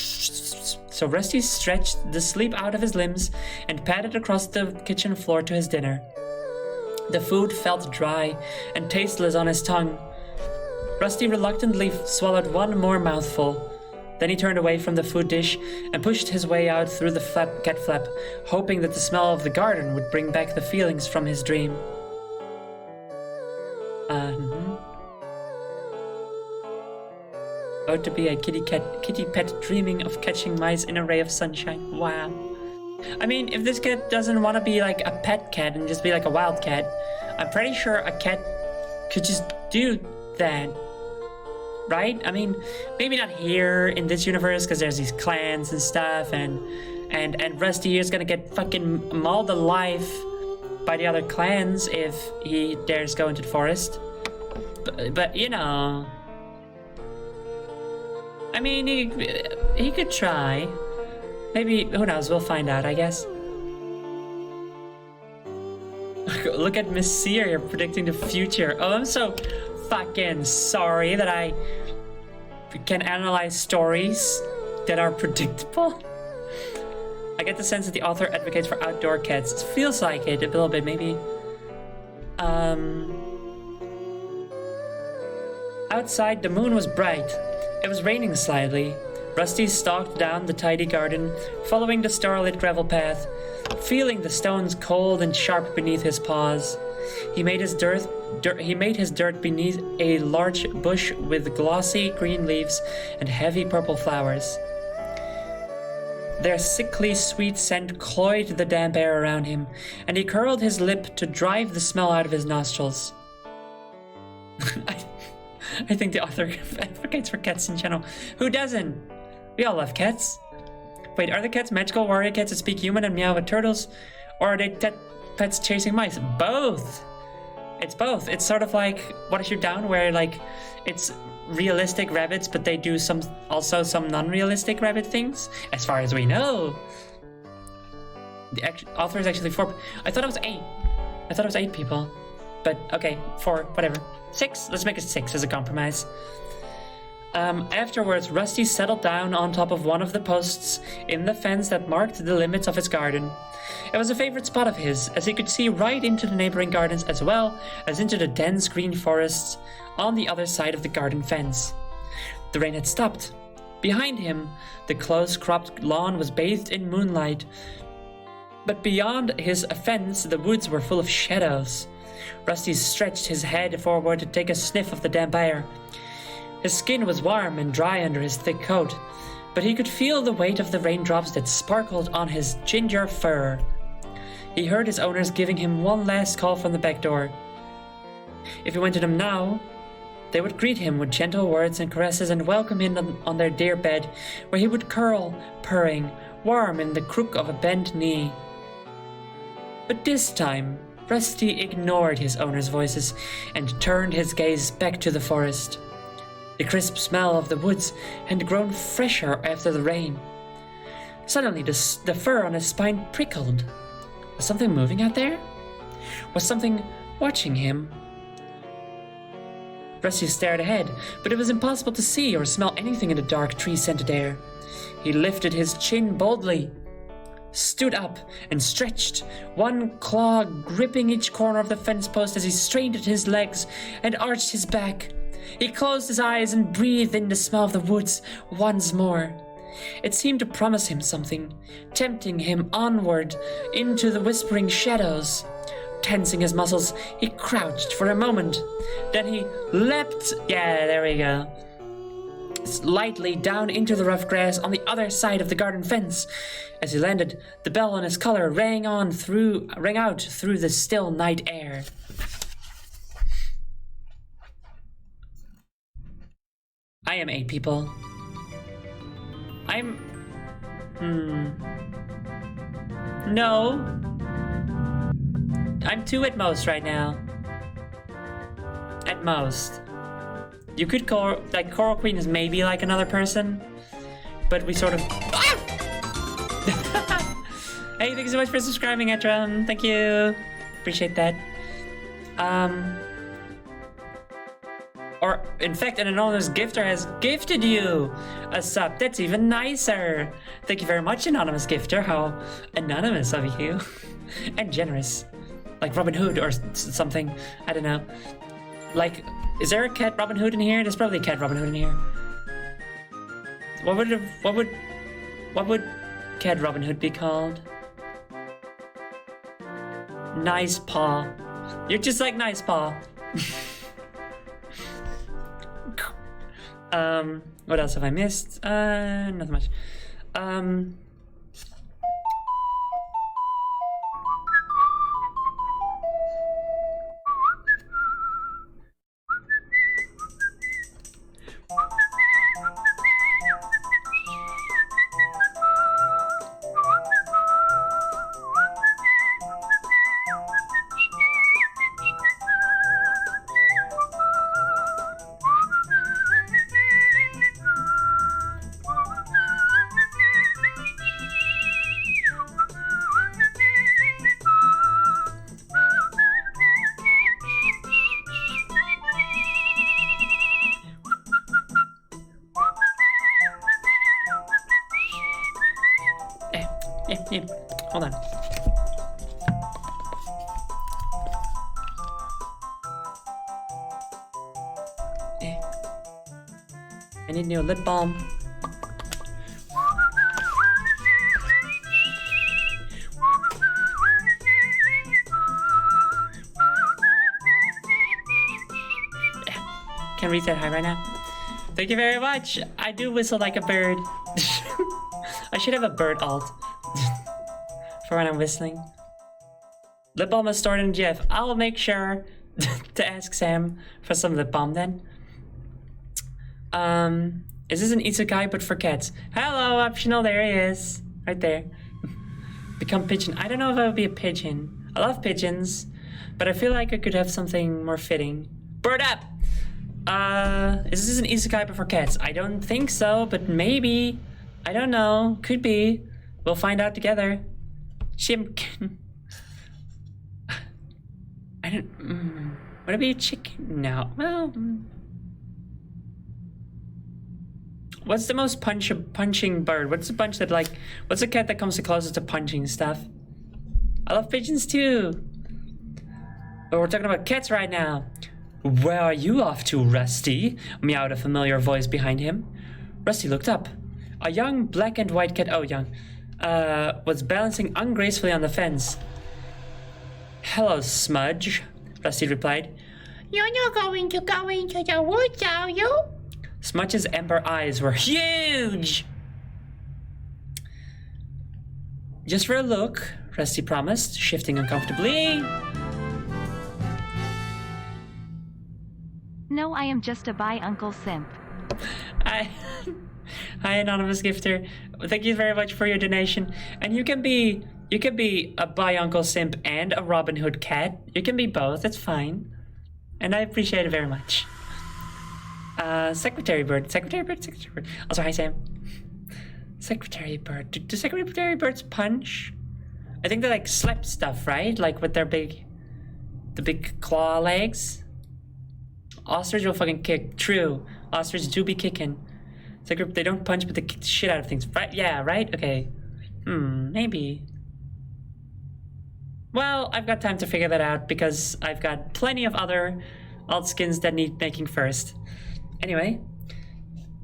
the sleep out of his limbs and padded across the kitchen floor to his dinner. The food felt dry and tasteless on his tongue. Rusty reluctantly swallowed one more mouthful. Then he turned away from the food dish and pushed his way out through the cat flap, hoping that the smell of the garden would bring back the feelings from his dream. About to be a kitty pet dreaming of catching mice in a ray of sunshine. Wow. I mean, if this cat doesn't want to be like a pet cat and just be like a wild cat, I'm pretty sure a cat could just do that. Right? I mean, maybe not here in this universe because there's these clans and stuff, and Rusty is gonna get fucking mauled alive by the other clans if he dares go into the forest. But you know, I mean, he could try. Maybe, who knows, we'll find out, I guess. Look at Miss Seer, you're predicting the future. Oh, I'm so fucking sorry that I can analyze stories that are predictable. I get the sense that the author advocates for outdoor cats. It feels like it a little bit, maybe. Outside, the moon was bright. It was raining slightly. Rusty stalked down the tidy garden, following the starlit gravel path, feeling the stones cold and sharp beneath his paws. He made his dirt beneath a large bush with glossy green leaves and heavy purple flowers. Their sickly sweet scent cloyed the damp air around him, and he curled his lip to drive the smell out of his nostrils. I think the author advocates for cats in general. Who doesn't? We all love cats. Wait, are the cats magical warrior cats that speak human and meow with turtles? Or are they pets chasing mice? Both! It's both. It's sort of like What Is Your Down, where like it's realistic rabbits, but they do also some non-realistic rabbit things, as far as we know. The author is actually 4. I thought it was 8. I thought it was 8 people. But okay, 4, whatever. 6, let's make it 6 as a compromise. Afterwards, Rusty settled down on top of one of the posts in the fence that marked the limits of his garden. It was a favorite spot of his, as he could see right into the neighboring gardens as well as into the dense green forests on the other side of the garden fence. The rain had stopped. Behind him, the close-cropped lawn was bathed in moonlight. But beyond his fence, the woods were full of shadows. Rusty stretched his head forward to take a sniff of the damp air. His skin was warm and dry under his thick coat, but he could feel the weight of the raindrops that sparkled on his ginger fur. He heard his owners giving him one last call from the back door. If he went to them now, they would greet him with gentle words and caresses and welcome him on their dear bed, where he would curl, purring, warm in the crook of a bent knee. But this time, Rusty ignored his owner's voices and turned his gaze back to the forest. The crisp smell of the woods had grown fresher after the rain. Suddenly, the fur on his spine prickled. Was something moving out there? Was something watching him? Rusty stared ahead, but it was impossible to see or smell anything in the dark tree-scented air. He lifted his chin boldly, stood up, and stretched, one claw gripping each corner of the fence post as he straightened his legs and arched his back. He closed his eyes and breathed in the smell of the woods once more. It seemed to promise him something, tempting him onward into the whispering shadows. Tensing his muscles, he crouched for a moment. Then he leapt, there we go, lightly down into the rough grass on the other side of the garden fence. As he landed, the bell on his collar rang out through the still night air. I am 8 people. No. I'm 2 at most right now. At most. You could call, like, Coral Queen is maybe like another person, but we sort of... Ah! Hey, thank you so much for subscribing, Etron. Thank you. Appreciate that. Or, in fact, an anonymous gifter has gifted you a sub. That's even nicer. Thank you very much, anonymous gifter. How anonymous of you. And generous. Like Robin Hood or something. I don't know. Like, is there a cat Robin Hood in here? There's probably a cat Robin Hood in here. What would cat Robin Hood be called? Nice Paw. You're just like Nice Paw. What else have I missed? Nothing much. Yeah, hold on. I need new lip balm. Can't reach that high right now. Thank you very much. I do whistle like a bird. I should have a bird alt. For when I'm whistling. Lip balm is stored in Jeff. I'll make sure to ask Sam for some lip balm then. Is this an isekai but for cats? Hello, optional, there he is. Right there. Become pigeon. I don't know if I would be a pigeon. I love pigeons, but I feel like I could have something more fitting. Bird up! Is this an isekai but for cats? I don't think so, but maybe. I don't know. Could be. We'll find out together. Shimkin. I don't. Would it be a chicken? No. Well, what's the most punching bird? What's the bunch that like? What's the cat that comes the closest to punching stuff? I love pigeons too. But we're talking about cats right now. Where are you off to, Rusty? Meowed a familiar voice behind him. Rusty looked up. A young black and white cat, was balancing ungracefully on the fence. Hello, Smudge, Rusty replied. You're not going to go into the woods, are you? Smudge's amber eyes were huge. Just for a look, Rusty promised, shifting uncomfortably. No, I am just a bye, Uncle Simp. Hi, anonymous gifter. Thank you very much for your donation. And you can be a bye Uncle Simp and a Robin Hood cat. You can be both. It's fine. And I appreciate it very much. Secretary Bird. Also, hi Sam. Secretary Bird. Do Secretary Birds punch? I think they like slap stuff, right? Like with the big claw legs. Ostrich will fucking kick. True. Ostrich do be kicking. They don't punch, but they kick the shit out of things. Right? Yeah, right? Okay. Maybe. Well, I've got time to figure that out because I've got plenty of other alt skins that need making first. Anyway.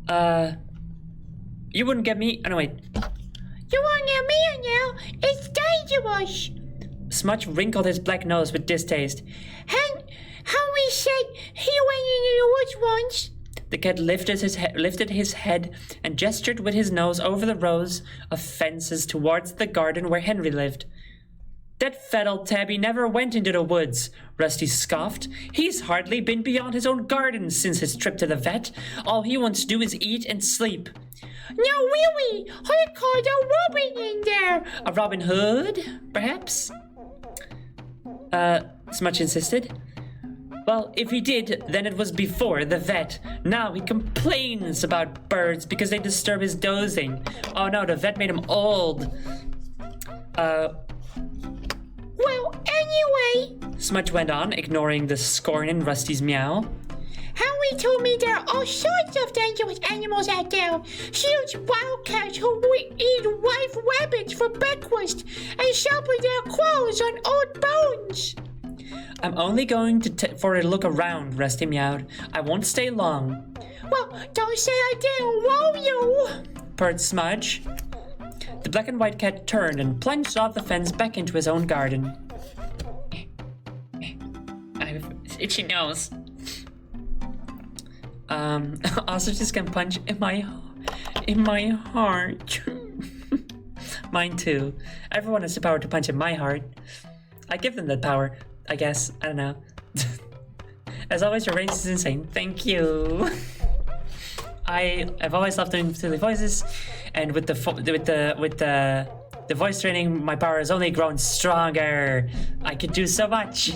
You wouldn't get me. Oh, no, wait. You won't get me now. It's dangerous. Smudge wrinkled his black nose with distaste. And how we said he went into the woods once. The cat lifted his head and gestured with his nose over the rows of fences towards the garden where Henry lived. That fat old tabby never went into the woods, Rusty scoffed. He's hardly been beyond his own garden since his trip to the vet. All he wants to do is eat and sleep. No, really, I called a robin in there. A Robin Hood, perhaps? Smudge insisted. Well, if he did, then it was before the vet. Now he complains about birds because they disturb his dozing. Oh no, the vet made him old. Well, anyway, Smudge went on, ignoring the scorn in Rusty's meow. Henry told me there are all sorts of dangerous animals out there. Huge wildcats who would eat live rabbits for breakfast and sharpen their claws on old bones. I'm only going for a look around, Rusty meowed. I won't stay long. Well, don't say I didn't warn you, purred Smudge. The black and white cat turned and plunged off the fence back into his own garden. I have itchy nose. Ostriches can punch in my heart. Mine too. Everyone has the power to punch in my heart. I give them that power, I guess. I don't know. As always, your range is insane. Thank you. I've always loved doing silly voices, and with the voice training, my power has only grown stronger. I could do so much.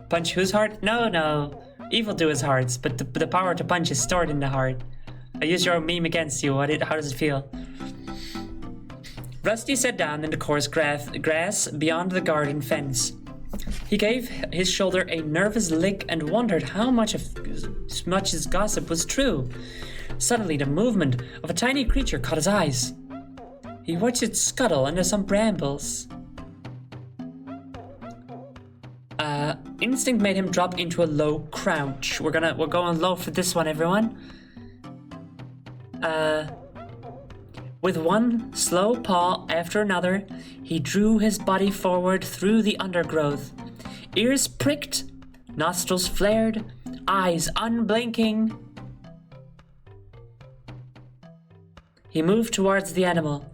Punch whose heart? No. Evil do his hearts, but the power to punch is stored in the heart. I use your meme against you. How does it feel? Rusty sat down in the coarse grass beyond the garden fence. He gave his shoulder a nervous lick and wondered how much of Smudge's gossip was true. Suddenly, the movement of a tiny creature caught his eyes. He watched it scuttle under some brambles. Instinct made him drop into a low crouch. We're going low for this one, everyone. With one slow paw after another, he drew his body forward through the undergrowth. Ears pricked, nostrils flared, eyes unblinking. He moved towards the animal.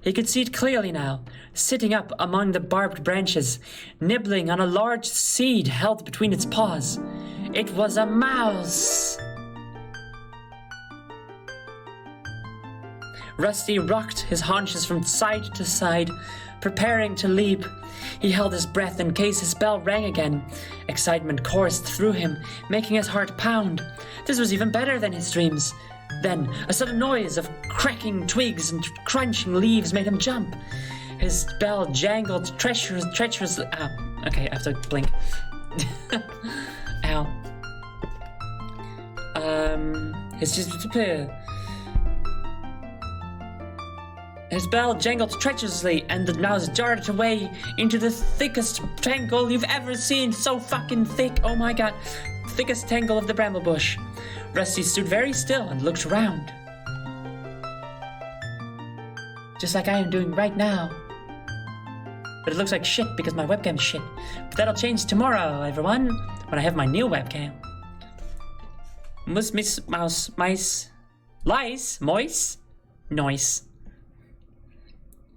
He could see it clearly now, sitting up among the barbed branches, nibbling on a large seed held between its paws. It was a mouse! Rusty rocked his haunches from side to side, preparing to leap. He held his breath in case his bell rang again. Excitement coursed through him, making his heart pound. This was even better than his dreams. Then, a sudden noise of cracking twigs and crunching leaves made him jump. His bell jangled treacherous. Okay, I have to blink. Ow. His bell jangled treacherously, and the mouse darted away into the thickest tangle you've ever seen. So fucking thick, oh my god. Thickest tangle of the bramble bush. Rusty stood very still and looked around. Just like I am doing right now. But it looks like shit because my webcam is shit. But that'll change tomorrow, everyone, when I have my new webcam. Miss mouse, mice, lice, moise, noise.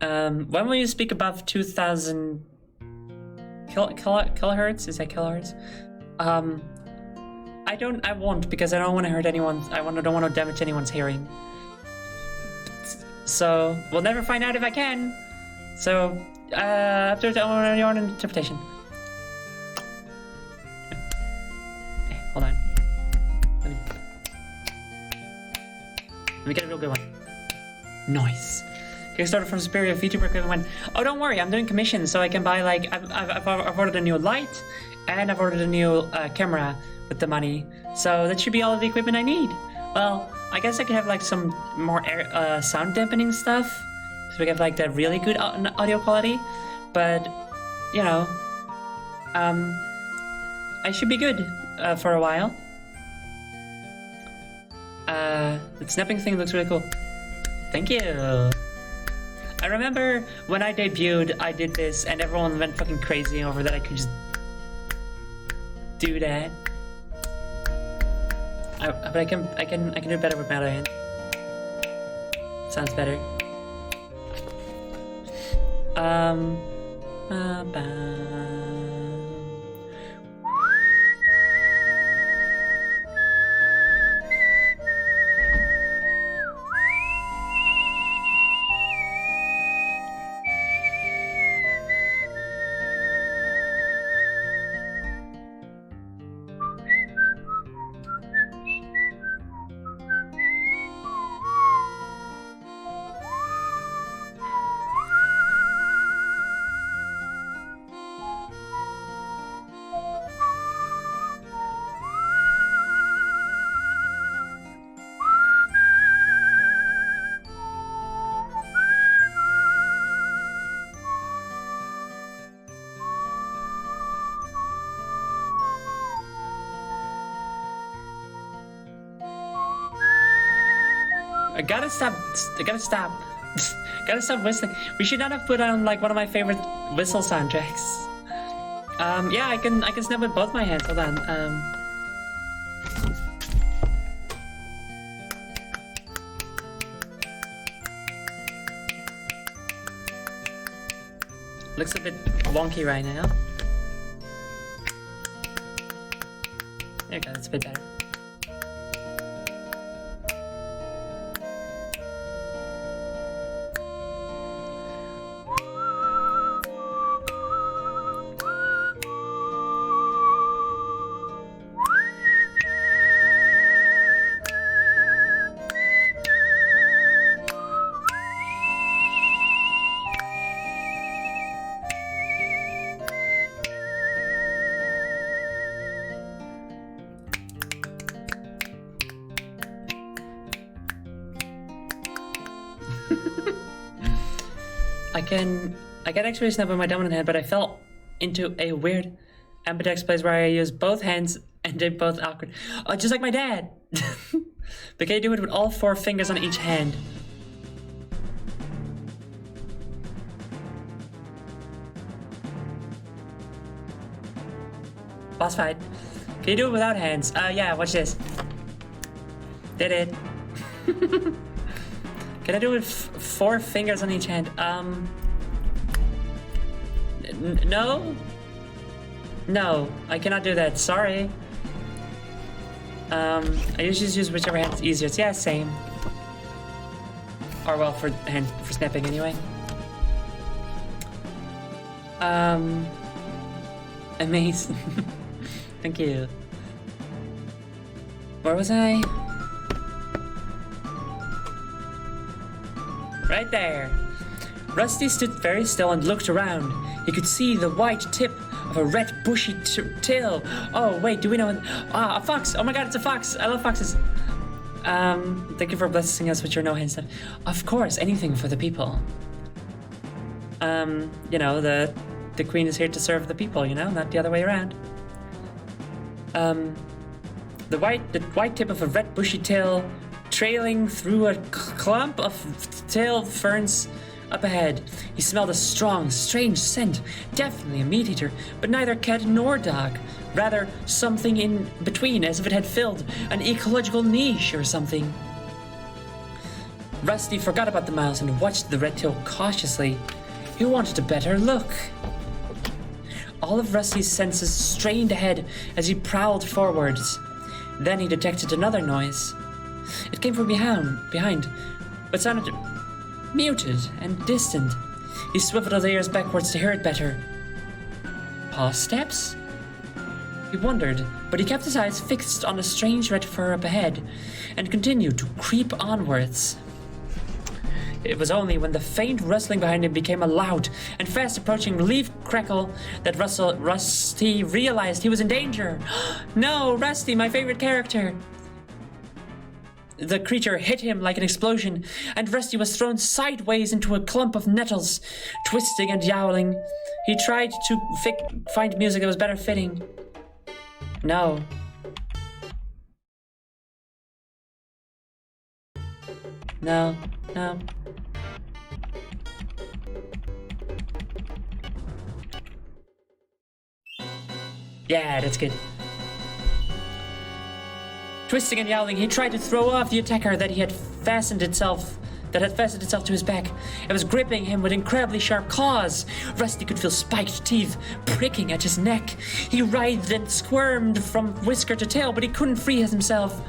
When will you speak above 2,000 kilohertz? Is that kilohertz? I won't because I don't want to hurt anyone. Don't want to damage anyone's hearing. So we'll never find out if I can. So up to your own interpretation. Hold on. Let me get a real good one. Nice. Kickstarter from Superior VTuber equipment went, oh, don't worry, I'm doing commissions, so I can buy, like, I've ordered a new light, and I've ordered a new camera with the money, so that should be all of the equipment I need. Well, I guess I could have, like, some more sound dampening stuff, so we have, like, that really good audio quality, but, you know, I should be good for a while. The snapping thing looks really cool. Thank you. I remember when I debuted, I did this, and everyone went fucking crazy over that I could just do that. But I can do better with my other hand. Sounds better. I gotta stop whistling. We should not have put on like one of my favorite whistle soundtracks. Yeah, I can snap with both my hands. Hold on. Looks a bit wonky right now. There we go, that's a bit better. I can actually snap with my dominant hand, but I fell into a weird ambidextrous place where I use both hands and they're both awkward. Oh, just like my dad. But can you do it with all 4 fingers on each hand? Boss fight. Can you do it without hands? Yeah, watch this. Did it. Can I do it with 4 fingers on each hand? No? No, I cannot do that, sorry. I usually just use whichever hand's easier. Yeah, same. Or well, for snapping anyway. Amazing. Thank you. Where was I? Right there. Rusty stood very still and looked around. He could see the white tip of a red bushy tail. Oh, wait, do we know? A fox. Oh my god, it's a fox. I love foxes. Thank you for blessing us with your no hand stuff. Of course, anything for the people. You know, the queen is here to serve the people, you know, not the other way around. The white tip of a red bushy tail trailing through a clump of tail ferns up ahead. He smelled a strong, strange scent. Definitely a meat eater, but neither cat nor dog. Rather, something in between, as if it had filled an ecological niche or something. Rusty forgot about the mouse and watched the red tail cautiously. He wanted a better look. All of Rusty's senses strained ahead as he prowled forwards. Then he detected another noise. It came from behind, but sounded muted and distant. He swiveled his ears backwards to hear it better. Paw steps? He wondered, but he kept his eyes fixed on the strange red fur up ahead and continued to creep onwards. It was only when the faint rustling behind him became a loud and fast approaching leaf crackle that Rusty realized he was in danger. No, Rusty, my favorite character. The creature hit him like an explosion, and Rusty was thrown sideways into a clump of nettles, twisting and yowling. He tried to find music that was better fitting. No. No. Yeah, that's good. Twisting and yowling, he tried to throw off the attacker that had fastened itself to his back. It was gripping him with incredibly sharp claws. Rusty could feel spiked teeth pricking at his neck. He writhed and squirmed from whisker to tail, but he couldn't free himself.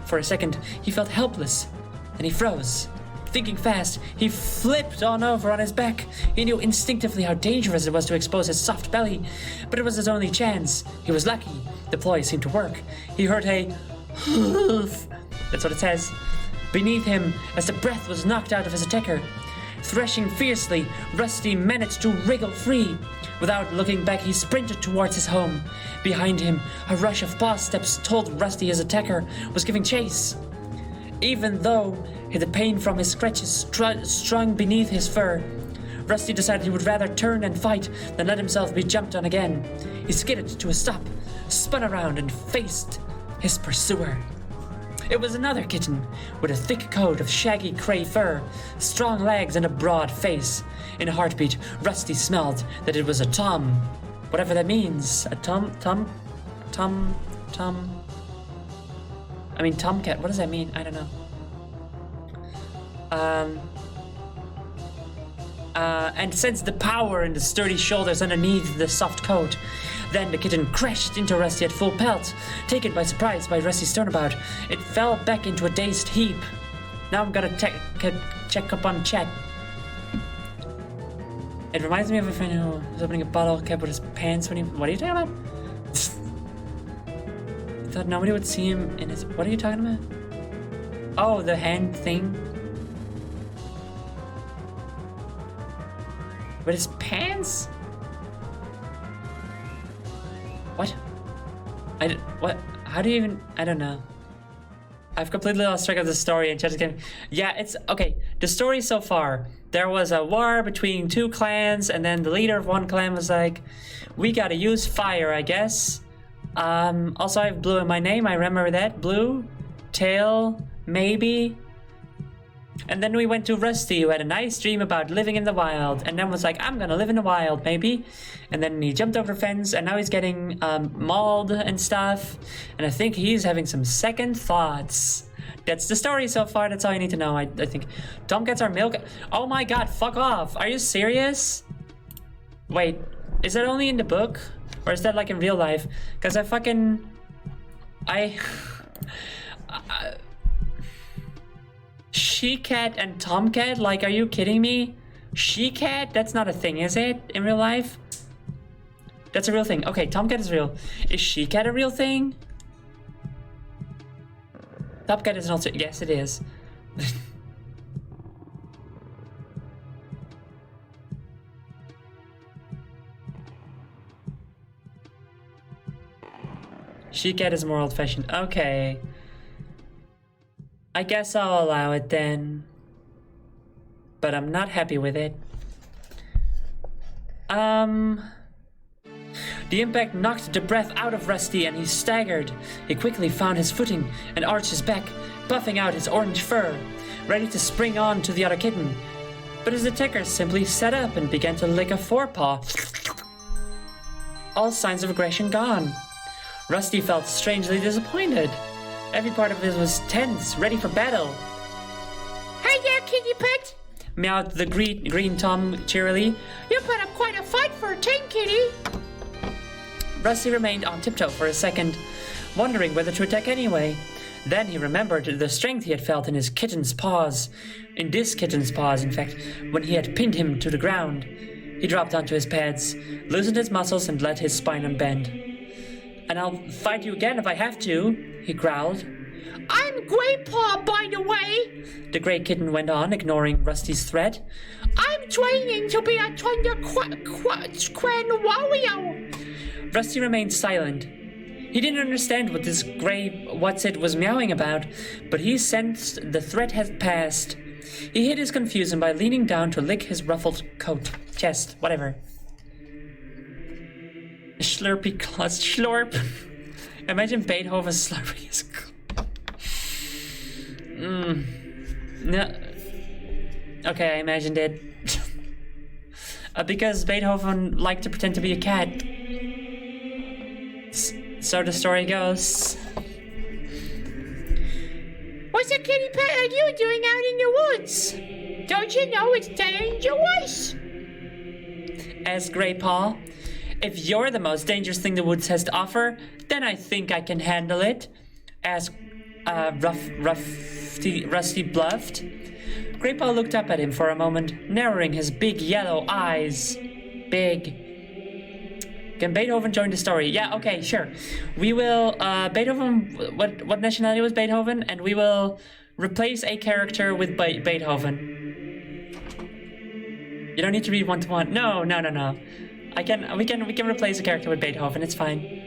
For a second, he felt helpless. Then he froze. Thinking fast, he flipped on over on his back. He knew instinctively how dangerous it was to expose his soft belly, but it was his only chance. He was lucky. The ploy seemed to work. He heard a hoof. That's what it says. Beneath him, as the breath was knocked out of his attacker. Threshing fiercely, Rusty managed to wriggle free. Without looking back, he sprinted towards his home. Behind him, a rush of paw steps told Rusty his attacker was giving chase. Even though the pain from his scratches strung beneath his fur, Rusty decided he would rather turn and fight than let himself be jumped on again. He skidded to a stop, spun around, and faced his pursuer. It was another kitten with a thick coat of shaggy gray fur, strong legs, and a broad face. In a heartbeat, Rusty smelled that it was a tom. Whatever that means. A tomcat. What does that mean? I don't know. And sensed the power in the sturdy shoulders underneath the soft coat. Then the kitten crashed into Rusty at full pelt. Taken by surprise by Rusty's turnabout, it fell back into a dazed heap. Now I'm gonna check up on chat. It reminds me of a friend who was opening a bottle cap with his pants when he... What are you talking about? I thought nobody would see him in his... What are you talking about? Oh, the hand thing. With his pants? What? What? How do you even... I don't know. I've completely lost track of the story and just kidding. Yeah, it's... Okay, the story so far. There was a war between two clans, and then the leader of one clan was like, we gotta use fire, I guess. Also I have blue in my name, I remember that. Blue, tail, maybe. And then we went to Rusty, who had a nice dream about living in the wild, and then was like, I'm gonna live in the wild, maybe. And then he jumped over the fence, and now he's getting mauled and stuff. And I think he's having some second thoughts. That's the story so far, that's all you need to know, I think. Tomcats are milk. Oh my god, fuck off. Are you serious? Wait, is that only in the book? Or is that like in real life? Because She-cat and Tomcat? Like, are you kidding me? She-cat? That's not a thing, is it? In real life? That's a real thing. Okay, Tomcat is real. Is She-cat a real thing? Tomcat is also... Yes, it is. She cat is more old-fashioned. Okay. I guess I'll allow it then. But I'm not happy with it. The impact knocked the breath out of Rusty and he staggered. He quickly found his footing and arched his back, puffing out his orange fur, ready to spring on to the other kitten. But his attacker simply sat up and began to lick a forepaw. All signs of aggression gone. Rusty felt strangely disappointed. Every part of him was tense, ready for battle. Hey there, kitty pet. Meowed the green Tom cheerily. You put up quite a fight for a teen, kitty. Rusty remained on tiptoe for a second, wondering whether to attack anyway. Then he remembered the strength he had felt in his kitten's paws. In this kitten's paws, in fact, when he had pinned him to the ground. He dropped onto his pads, loosened his muscles, and let his spine unbend. And I'll fight you again if I have to, he growled. I'm Grandpa, by the way, the gray kitten went on, ignoring Rusty's threat. I'm training to be a Thunder Clan warrior. Rusty remained silent. He didn't understand what this gray what's-it was meowing about, but he sensed the threat had passed. He hid his confusion by leaning down to lick his ruffled coat, chest, whatever. Slurpy claws, slurp. Imagine Beethoven slurping his No. Okay, I imagined it. Because Beethoven liked to pretend to be a cat. So the story goes. What's a kitty pet like you doing out in the woods? Don't you know it's dangerous? Asked Grey Paw. If you're the most dangerous thing the woods has to offer, then I think I can handle it. Asked Rusty bluffed. Grey Paw looked up at him for a moment, narrowing his big yellow eyes. Big. Can Beethoven join the story? Yeah, okay, sure. We will, Beethoven, what nationality was Beethoven? And we will replace a character with Beethoven. You don't need to read one-to-one. No. We can replace a character with Beethoven, it's fine.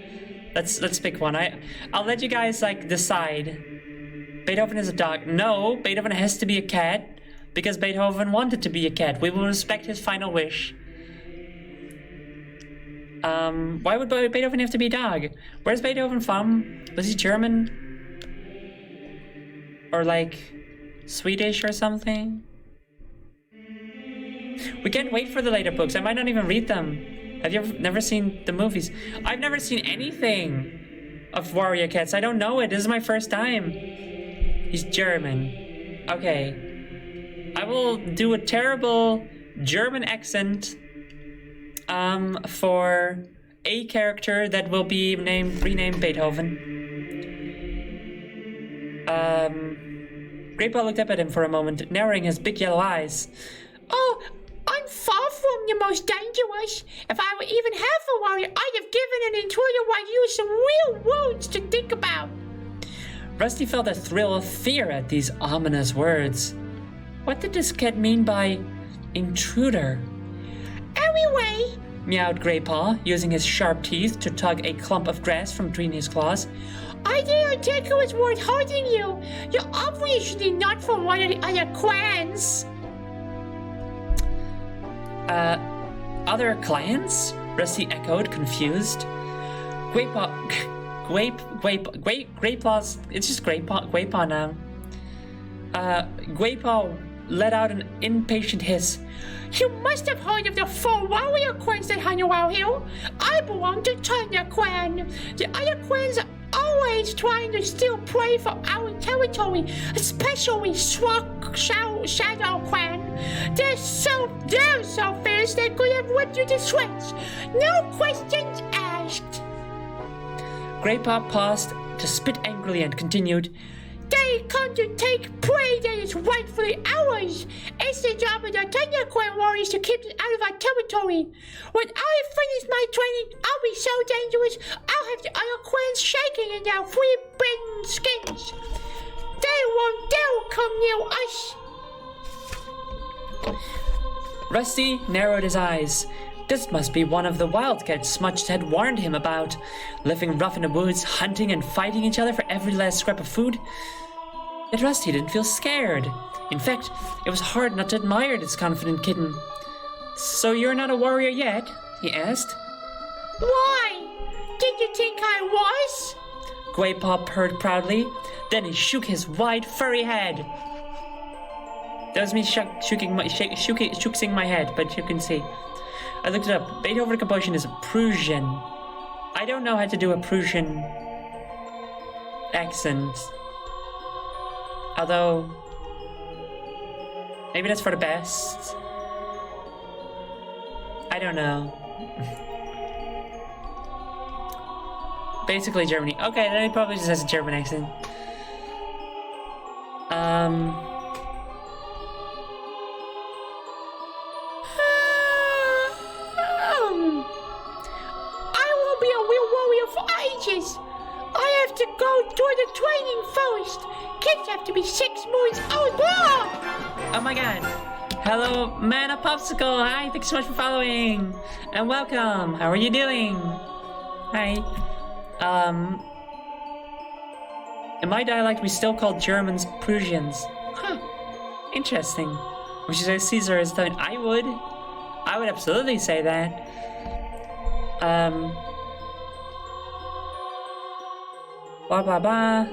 Let's pick one. I'll let you guys, decide. Beethoven is a dog. No, Beethoven has to be a cat, because Beethoven wanted to be a cat. We will respect his final wish. Why would Beethoven have to be a dog? Where's Beethoven from? Was he German? Or Swedish or something? We can't wait for the later books. I might not even read them. Have you never seen the movies? I've never seen anything of Warrior Cats. I don't know it. This is my first time. He's German. Okay. I will do a terrible German accent for a character that will be renamed Beethoven. Greypaw looked up at him for a moment, narrowing his big yellow eyes. Oh, I'm far from the most dangerous. If I were even half a warrior, I'd have given an intruder like you some real wounds to think about. Rusty felt a thrill of fear at these ominous words. What did this cat mean by intruder? Anyway, meowed Greypaw, using his sharp teeth to tug a clump of grass from between his claws. I didn't think it was worth hurting you. You're obviously not from one of the other clans. Other clans? Rusty echoed, confused. Greypaw's, it's just Greypaw now. Greypaw let out an impatient hiss. You must have heard of the 4 warrior clans that hang around here. I belong to Thunder Clan. The other clans are always trying to steal prey from our territory, especially Shadow Clan. They're so fierce they could have ripped you to shreds. No questions asked. Greypaw paused to spit angrily and continued. They come to take prey that is rightfully ours. It's the job of the Thunder Clan warriors to keep it out of our territory. When I finish my training, I'll be so dangerous, I'll have the other clans shaking in their free-bitten skins. They won't dare come near us. Rusty narrowed his eyes. This must be one of the wildcats Smudge had warned him about, living rough in the woods, hunting and fighting each other for every last scrap of food. Yet Rusty didn't feel scared. In fact, it was hard not to admire this confident kitten. "So you're not a warrior yet?" he asked. Why? Did you think I was? Graypaw purred proudly. Then he shook his wide, furry head. That was me shooking my head, but you can see. I looked it up. Beethoven composition is a Prussian. I don't know how to do a Prussian accent. Although, maybe that's for the best. I don't know. Basically Germany. Okay, then he probably just has a German accent. I won't be a real warrior for ages. I have to go through the training first. Kids have to be 6 months old. Oh my god. Hello, man, a popsicle. Hi, thanks so much for following. And welcome. How are you doing? Hi. In my dialect, we still call Germans Prussians. Huh. Interesting. Would you say Caesar is done? I would absolutely say that. Blah blah blah.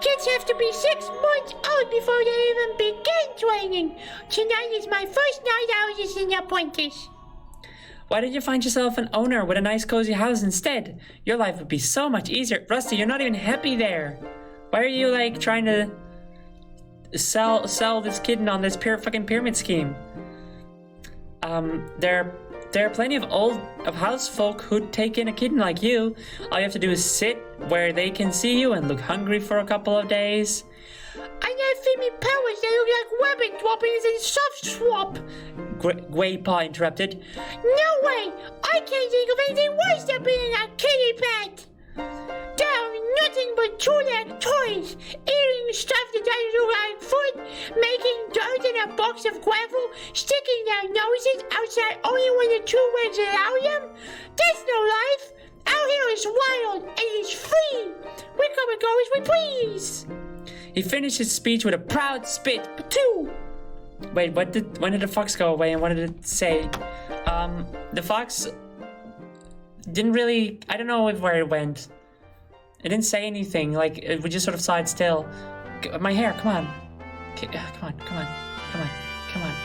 Kids have to be 6 months old before they even begin training. Tonight is my first night out as an apprentice. Why did you find yourself an owner with a nice cozy house instead? Your life would be so much easier. Rusty, you're not even happy there. Why are you like trying to sell this kitten on this fucking pyramid scheme? There are plenty of house folk who'd take in a kitten like you. All you have to do is sit where they can see you and look hungry for a couple of days. I have female powers that look like weapon droppings and soft swap. Graypaw interrupted. No way! I can't think of anything worse than being a kitty pet. There are nothing but two-leg toys, eating stuff that doesn't look like food, making dirt in a box of gravel, sticking their noses outside only when the 2 legs allow them. That's no life. Out here is wild and it's free. We come and go as we please. He finished his speech with a proud spit. Patoo! Wait, when did the fox go away and what did it say? The fox didn't really, I don't know where it went. It didn't say anything, like, we just sort of saw it still. My hair, come on. Come on.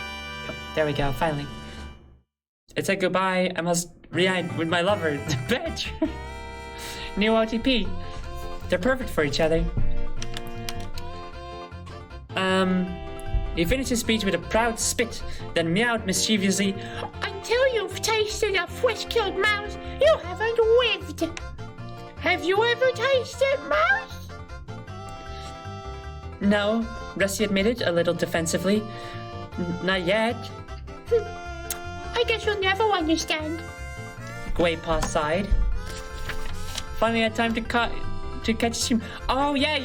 There we go, finally. It said goodbye, I must reunite with my lover, bitch. New OTP. They're perfect for each other. He finished his speech with a proud spit, then meowed mischievously. Until you've tasted a fresh-killed mouse, you haven't lived. Have you ever tasted mouse? No, Rusty admitted, a little defensively. Not yet. I guess you'll never understand. Graypaw sighed. Finally had time to catch a stream. Oh yeah,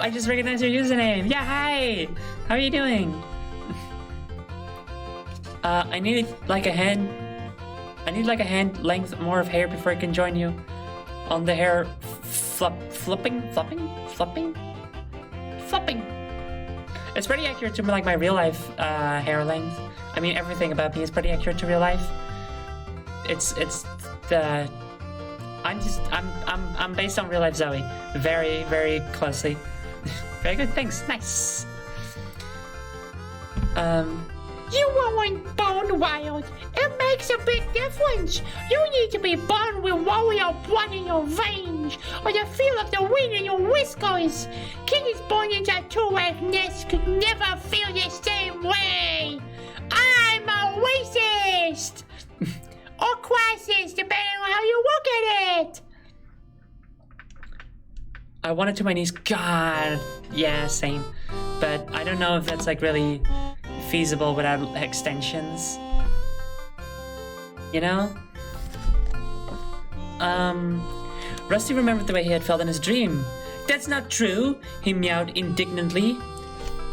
I just recognized your username. Yeah, hi! How are you doing? I need like a hand length more of hair before I can join you. On the hair flopping. It's pretty accurate to like my real life hair length. I mean, everything about me is pretty accurate to real life. I'm based on real life Zoe. Very, very closely. Very good, thanks. Nice. You weren't born wild. It makes a big difference. You need to be born with warrior blood in your veins, or the feel of the wind in your whiskers. Kids born into a 2-egg nest could never feel the same way. I'm a racist! Or classist, depending on how you look at it. I want it to my knees. God, yeah, same. But I don't know if that's like really feasible without extensions. You know? Rusty remembered the way he had felt in his dream. That's not true, he meowed indignantly.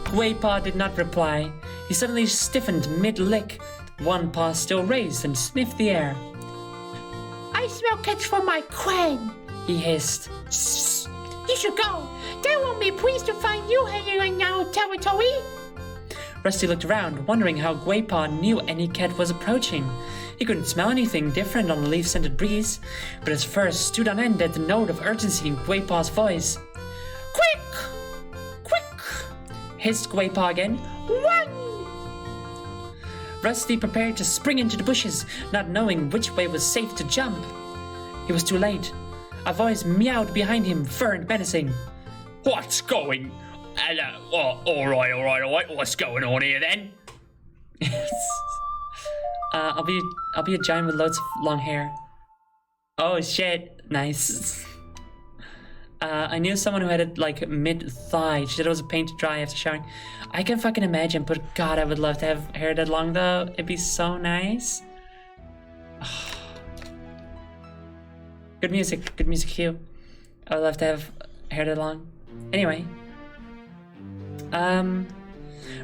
Graypaw did not reply. He suddenly stiffened mid-lick. one paw still raised and sniffed the air. I smell cats for my queen. He hissed. You should go. They won't be pleased to find you hanging in our territory. Rusty looked around, wondering how Graypaw knew any cat was approaching. He couldn't smell anything different on the leaf-scented breeze, but his fur stood on end at the note of urgency in Graypaw's voice. Quick! Quick! Hissed Graypaw again. Run! Rusty prepared to spring into the bushes, not knowing which way was safe to jump. He was too late. A voice meowed behind him, firm and menacing. What's going? Hello. Oh, all right. What's going on here then? I'll be a giant with loads of long hair. Oh shit! Nice. I knew someone who had it like mid-thigh. She said it was a pain to dry after showering. I can fucking imagine, but God, I would love to have hair that long though. It'd be so nice. Good music cue. I would love to have hair that long. Anyway.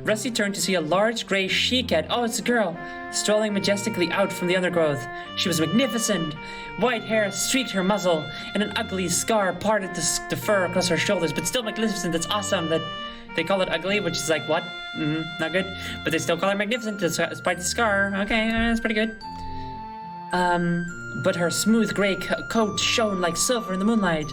Rusty turned to see a large gray she-cat, oh it's a girl, strolling majestically out from the undergrowth. She was magnificent. White hair streaked her muzzle, and an ugly scar parted the fur across her shoulders, but still magnificent. That's awesome that they call it ugly, which is like, what? Not good. But they still call her magnificent despite the scar. Okay, that's pretty good. But her smooth gray coat shone like silver in the moonlight.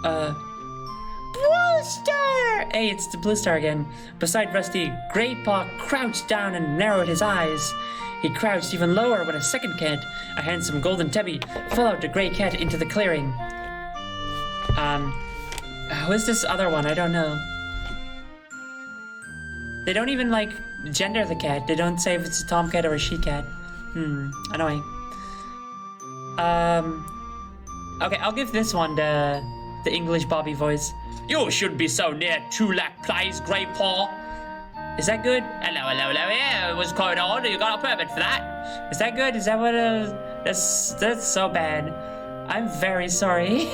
Blue Star! Hey, it's the Blue Star again. Beside Rusty, Graypaw crouched down and narrowed his eyes. He crouched even lower when a second cat, a handsome golden tabby, followed the gray cat into the clearing. Who is this other one? I don't know. They don't even, like, gender the cat. They don't say if it's a tomcat or a she-cat. Annoying. Okay, I'll give this one the English Bobby voice. You shouldn't be so near True Lack Plays, Graypaw. Is that good? Hello. Yeah, what's going on? You got a permit for that? Is that good? Is that what that's so bad. I'm very sorry.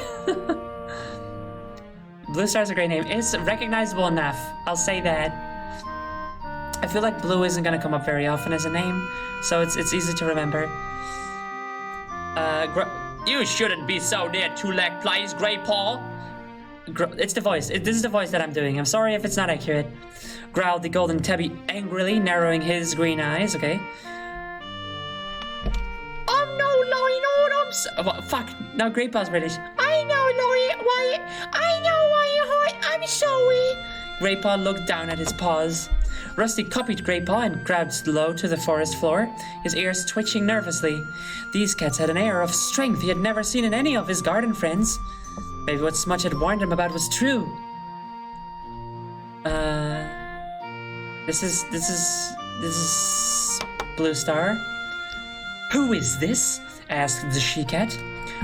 Blue Star's a great name. It's recognizable enough. I'll say that. I feel like Blue isn't gonna come up very often as a name, so it's easy to remember. You shouldn't be so near True Lack Plays, Graypaw. It's the voice. This is the voice that I'm doing. I'm sorry if it's not accurate. Growled the golden tabby angrily, narrowing his green eyes. Okay. I'm no lying autumns. Fuck. No, Graypaw's British. I know Wyatt. I know Wyatt. I'm sorry. Graypaw looked down at his paws. Rusty copied Graypaw and grabbed low to the forest floor, his ears twitching nervously. These cats had an air of strength he had never seen in any of his garden friends. Maybe what Smudge had warned him about was true. This is Blue Star. Who is this? Asked the she-cat.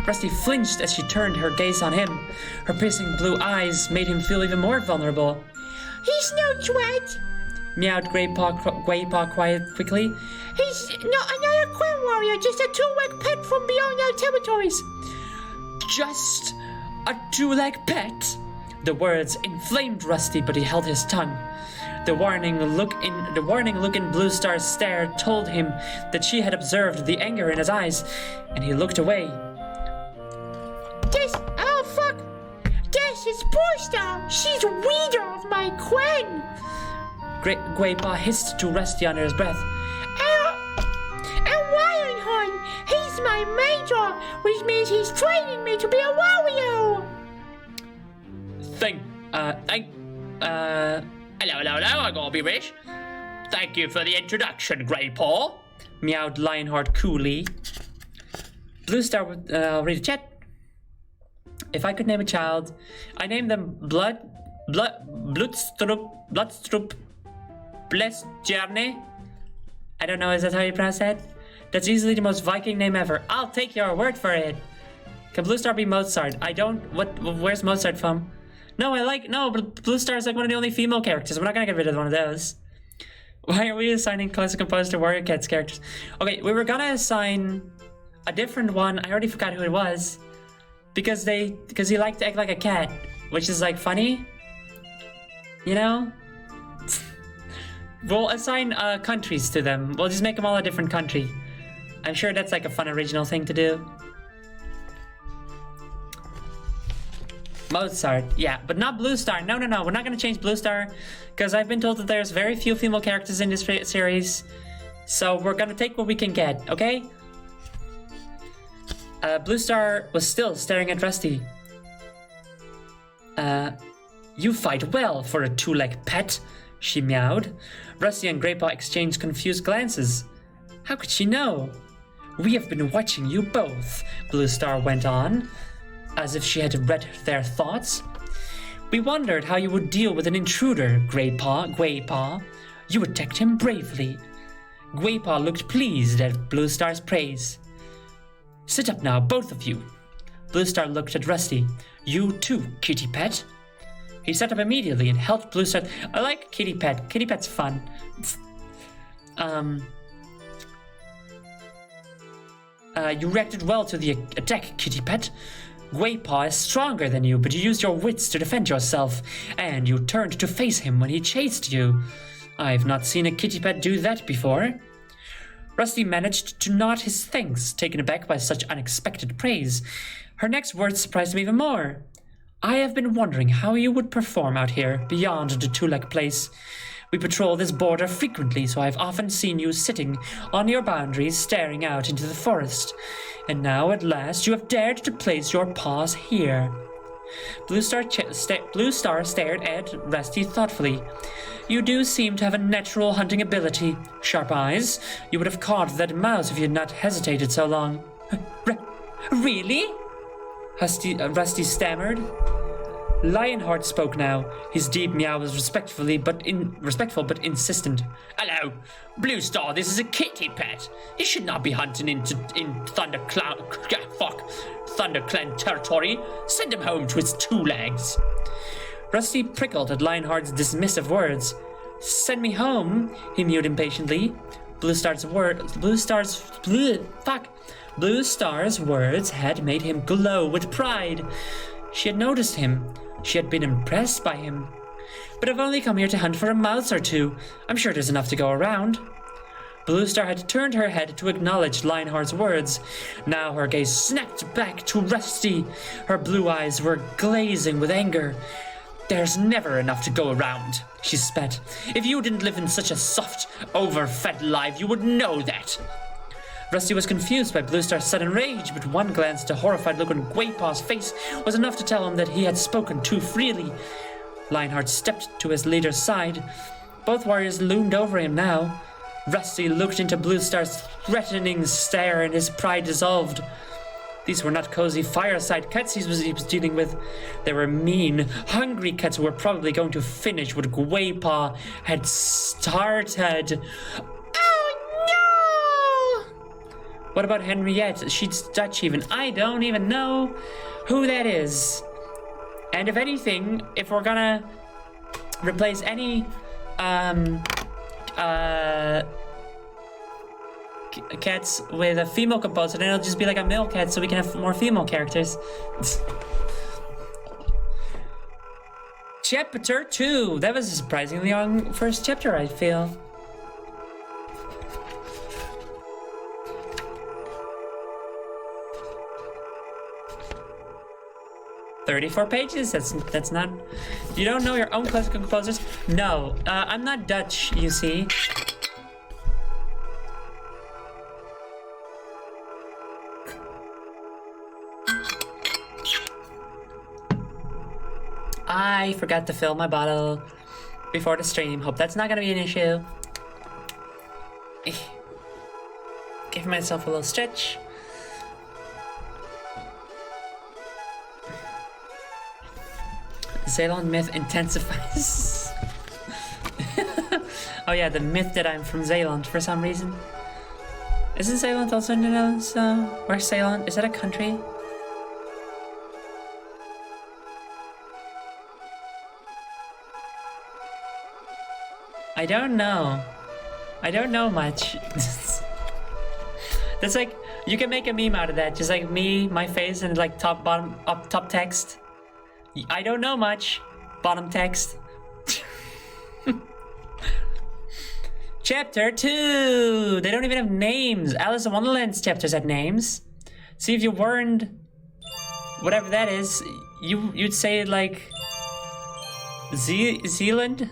Rusty flinched as she turned her gaze on him. Her piercing blue eyes made him feel even more vulnerable. He's no threat. Meowed Graypaw quickly. He's not another queen warrior, just a two-leg pet from beyond our territories. Just a two-leg pet? The words inflamed Rusty, but he held his tongue. The warning look in Blue Star's stare told him that she had observed the anger in his eyes, and he looked away. Oh fuck! This is Blue Star. She's leader of my queen. Graypaw hissed to Rusty under his breath. And Lionheart, he's my mentor, which means he's training me to be a warrior. Hello, I gotta be rich. Thank you for the introduction, Graypaw. Meowed Lionheart coolly. Blue Star would read the chat. If I could name a child, I name them Bloodstrup, Blessed Journey. I don't know, is that how you pronounce that? That's easily the most Viking name ever. I'll take your word for it. Can Blue Star be Mozart? Where's Mozart from? No, but Blue Star is like one of the only female characters. We're not gonna get rid of one of those. Why are we assigning classic composer to Warrior Cats characters? Okay, we were gonna assign a different one. I already forgot who it was. Because he liked to act like a cat, which is like funny. You know? we'll assign countries to them. We'll just make them all a different country. I'm sure that's like a fun original thing to do. Mozart, yeah, but not Blue Star. No, we're not gonna change Blue Star because I've been told that there's very few female characters in this series. So we're gonna take what we can get, okay? Blue Star was still staring at Rusty. You fight well for a two-leg pet, she meowed. Rusty and Graypaw exchanged confused glances. How could she know? We have been watching you both, Blue Star went on, as if she had read their thoughts. We wondered how you would deal with an intruder, Graypaw. You attacked him bravely. Graypaw looked pleased at Blue Star's praise. Sit up now, both of you. Blue Star looked at Rusty. You too, kitty pet. He sat up immediately and helped Blue Star. I like kitty pet. Kitty pet's fun. You reacted well to the attack, kitty pet. Graypaw is stronger than you, but you used your wits to defend yourself, and you turned to face him when he chased you. I've not seen a kitty pet do that before. Rusty managed to nod his thanks, taken aback by such unexpected praise. Her next words surprised me even more. I have been wondering how you would perform out here, beyond the two-leg place. We patrol this border frequently, so I've often seen you sitting on your boundaries, staring out into the forest. And now, at last, you have dared to place your paws here. Blue Star stared at Rusty thoughtfully. You do seem to have a natural hunting ability. Sharp eyes. You would have caught that mouse if you had not hesitated so long. Really? Rusty stammered. Lionheart spoke now. His deep meow was respectful but insistent. Hello, Blue Star, this is a kitty pet. He should not be hunting in ThunderClan territory. Send him home to his two legs. Rusty prickled at Lionheart's dismissive words. Send me home, he mewed impatiently. Blue Star's words had made him glow with pride. She had noticed him. She had been impressed by him. But I've only come here to hunt for a mouse or two. I'm sure there's enough to go around. Blue Star had turned her head to acknowledge Lionheart's words. Now her gaze snapped back to Rusty. Her blue eyes were glazing with anger. There's never enough to go around, she spat. If you didn't live in such a soft, overfed life, you would know that. Rusty was confused by Blue Star's sudden rage, but one glance at a horrified look on Graypaw's face was enough to tell him that he had spoken too freely. Lionheart stepped to his leader's side. Both warriors loomed over him now. Rusty looked into Blue Star's threatening stare and his pride dissolved. These were not cozy fireside cats he was dealing with. They were mean, hungry cats who were probably going to finish what Graypaw had started. What about Henriette? She's Dutch even. I don't even know who that is. And if anything, if we're gonna replace any cats with a female composer, then it'll just be like a male cat so we can have more female characters. Chapter 2. That was a surprisingly long first chapter, I feel. "34 pages? That's not... You don't know your own classical composers?" No, I'm not Dutch, you see. I forgot to fill my bottle before the stream. Hope that's not gonna be an issue. Give myself a little stretch. Ceylon myth intensifies. Oh yeah, the myth that I'm from Zeeland for some reason. Isn't Zeeland also in the Netherlands? Where's Zeeland? Is that a country? I don't know. I don't know much. That's like, you can make a meme out of that. Just like me, my face, and like top, bottom, up, top text. I don't know much. Bottom text. Chapter 2! They don't even have names. Alice in Wonderland's chapters had names. See, if you weren't whatever that is, you'd say like Zealand?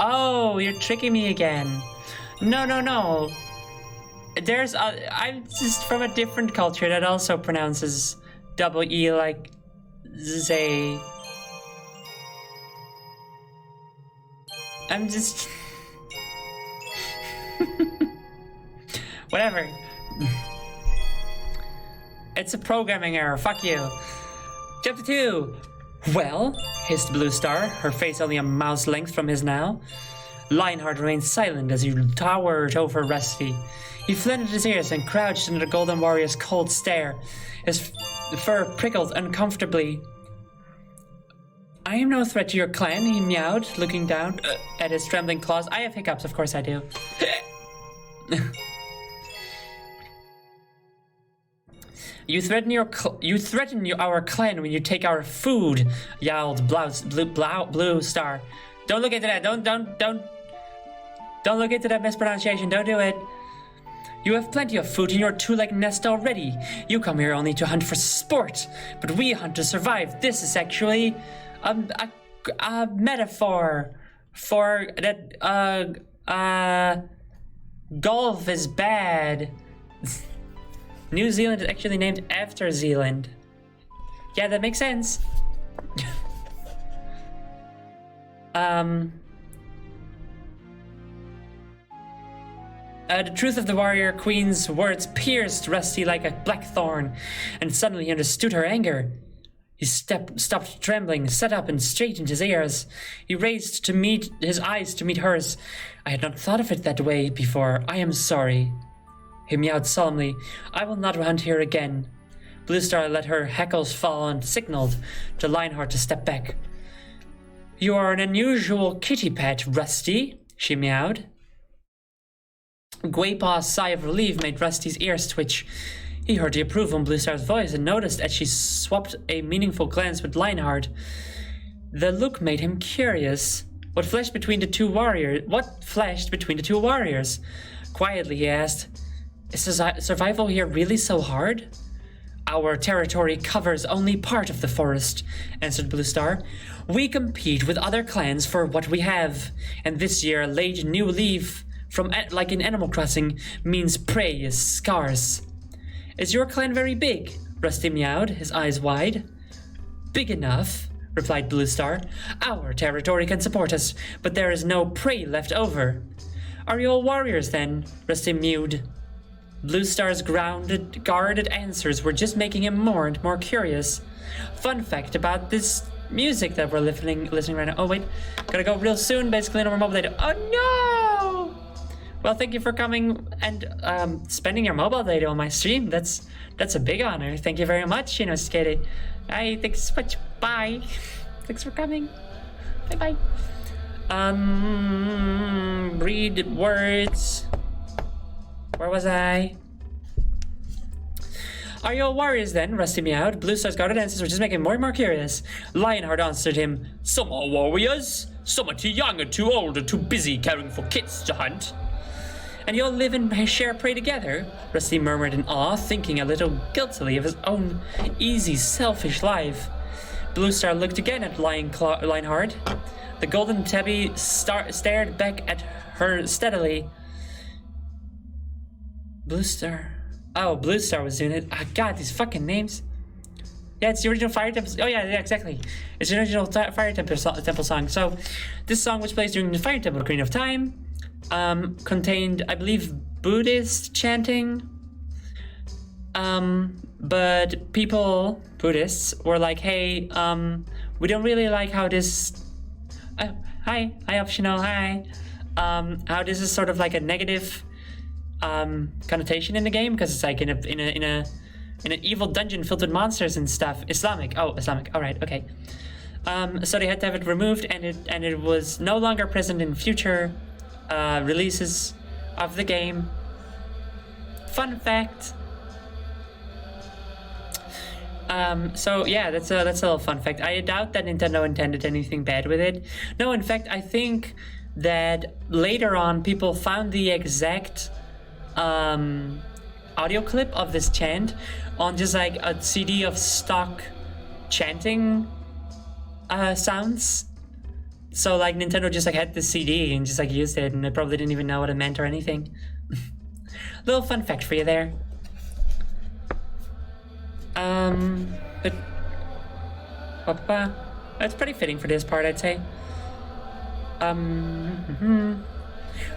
Oh, you're tricking me again. No. There's I'm just from a different culture that also pronounces double E like Zay. I'm just whatever. It's a programming error, fuck you. Chapter 2. Well, hissed Blue Star, her face only a mouse length from his now. Lionheart remained silent as he towered over Rusty. He flattened his ears and crouched under the Golden Warrior's cold stare. His fur prickled uncomfortably. I am no threat to your clan, he meowed, looking down at his trembling claws. I have hiccups, of course I do. You threaten our clan when you take our food, yowled Blue Star. Don't look into that. Don't look into that mispronunciation. Don't do it. You have plenty of food in your two-legged nest already. You come here only to hunt for sport, but we hunt to survive. This is actually a metaphor for that. Golf is bad. New Zealand is actually named after Zealand. Yeah, that makes sense. The truth of the warrior queen's words pierced Rusty like a black thorn, and suddenly he understood her anger. He stopped trembling, sat up and straightened his ears. He raised his eyes to meet hers. I had not thought of it that way before. I am sorry. He meowed solemnly. I will not hunt here again. Blue Star let her hackles fall and signaled to Lionheart to step back. You are an unusual kitty pet, Rusty, she meowed. Guaypaw's sigh of relief made Rusty's ears twitch. He heard the approval in Blue Star's voice and noticed as she swapped a meaningful glance with Lionheart. The look made him curious. What flashed between the two warriors? Quietly, he asked, is survival here really so hard? Our territory covers only part of the forest, answered Blue Star. We compete with other clans for what we have, and this year laid new leaf from like in Animal Crossing means prey is scarce. Is your clan very big? Rusty meowed, his eyes wide. Big enough, replied Blue Star. Our territory can support us, but there is no prey left over. Are you all warriors then? Rusty mewed. Blue Star's guarded answers were just making him more and more curious. Fun fact about this music that we're listening right now. Oh wait, gotta go real soon. Basically, no more mobile data. Oh no! Well, thank you for coming and spending your mobile data on my stream. That's a big honor. Thank you very much, Katie. Thanks so much. Bye. Thanks for coming. Bye bye. Read words. Where was I? Are you all warriors then? Rusty meowed. Blue Star's guarded answers were just making more and more curious. Lionheart answered him. Some are warriors. Some are too young or too old or too busy caring for kids to hunt. And you all live and share prey together? Rusty murmured in awe, thinking a little guiltily of his own easy, selfish life. Blue Star looked again at Lionheart. The golden tabby stared back at her steadily. Blue Star. Oh, Blue Star was doing it. Oh, God, these fucking names. Yeah, it's the original Fire Temple. Oh, yeah, exactly. It's the original Fire Temple song. So, this song, which plays during the Fire Temple Queen of Time, contained, I believe, Buddhist chanting. But Buddhists, were like, hey, we don't really like how this. Hi, optional, hi. How this is sort of like a negative connotation in the game because it's like in an evil dungeon filled with monsters and stuff. Islamic. All right, okay. So they had to have it removed, and it was no longer present in future releases of the game. Fun fact. So yeah, that's a little fun fact. I doubt that Nintendo intended anything bad with it. No, in fact, I think that later on people found the exact audio clip of this chant on just like a CD of stock chanting sounds. So like Nintendo just like had the CD and just like used it, and they probably didn't even know what it meant or anything. Little fun fact for you there. But that's pretty fitting for this part, I'd say.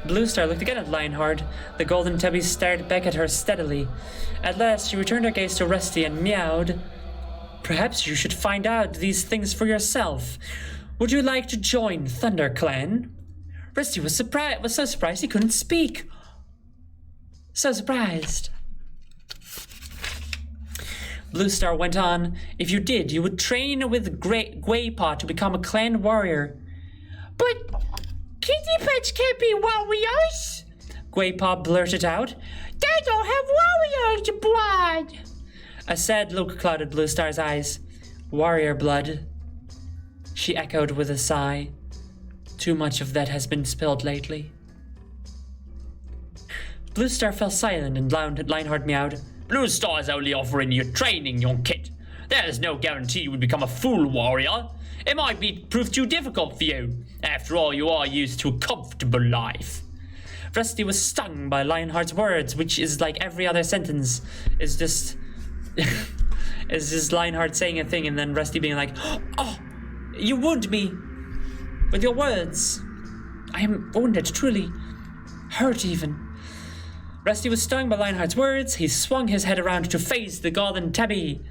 Blue Star looked again at Lionheart. The golden tabby stared back at her steadily. At last, she returned her gaze to Rusty and meowed. Perhaps you should find out these things for yourself. Would you like to join Thunder Clan? Rusty was so surprised he couldn't speak. So surprised. Blue Star went on. If you did, you would train with Gwaypaw to become a clan warrior. But kitty pets can't be warriors, Gwaypaw blurted out. They don't have warriors blood. A sad look clouded Blue Star's eyes. Warrior blood, she echoed with a sigh. Too much of that has been spilled lately. Blue Star fell silent and Lionheart meowed. Blue Star is only offering you training, young kid. There is no guarantee you would become a full warrior. It might be prove too difficult for you. After all, you are used to a comfortable life. Rusty was stung by Lionheart's words, which is like every other sentence. Is just is just Lionheart saying a thing and then Rusty being like, "Oh, you wound me with your words. I am wounded, truly hurt even." Rusty was stung by Lionheart's words. He swung his head around to face the golden tabby.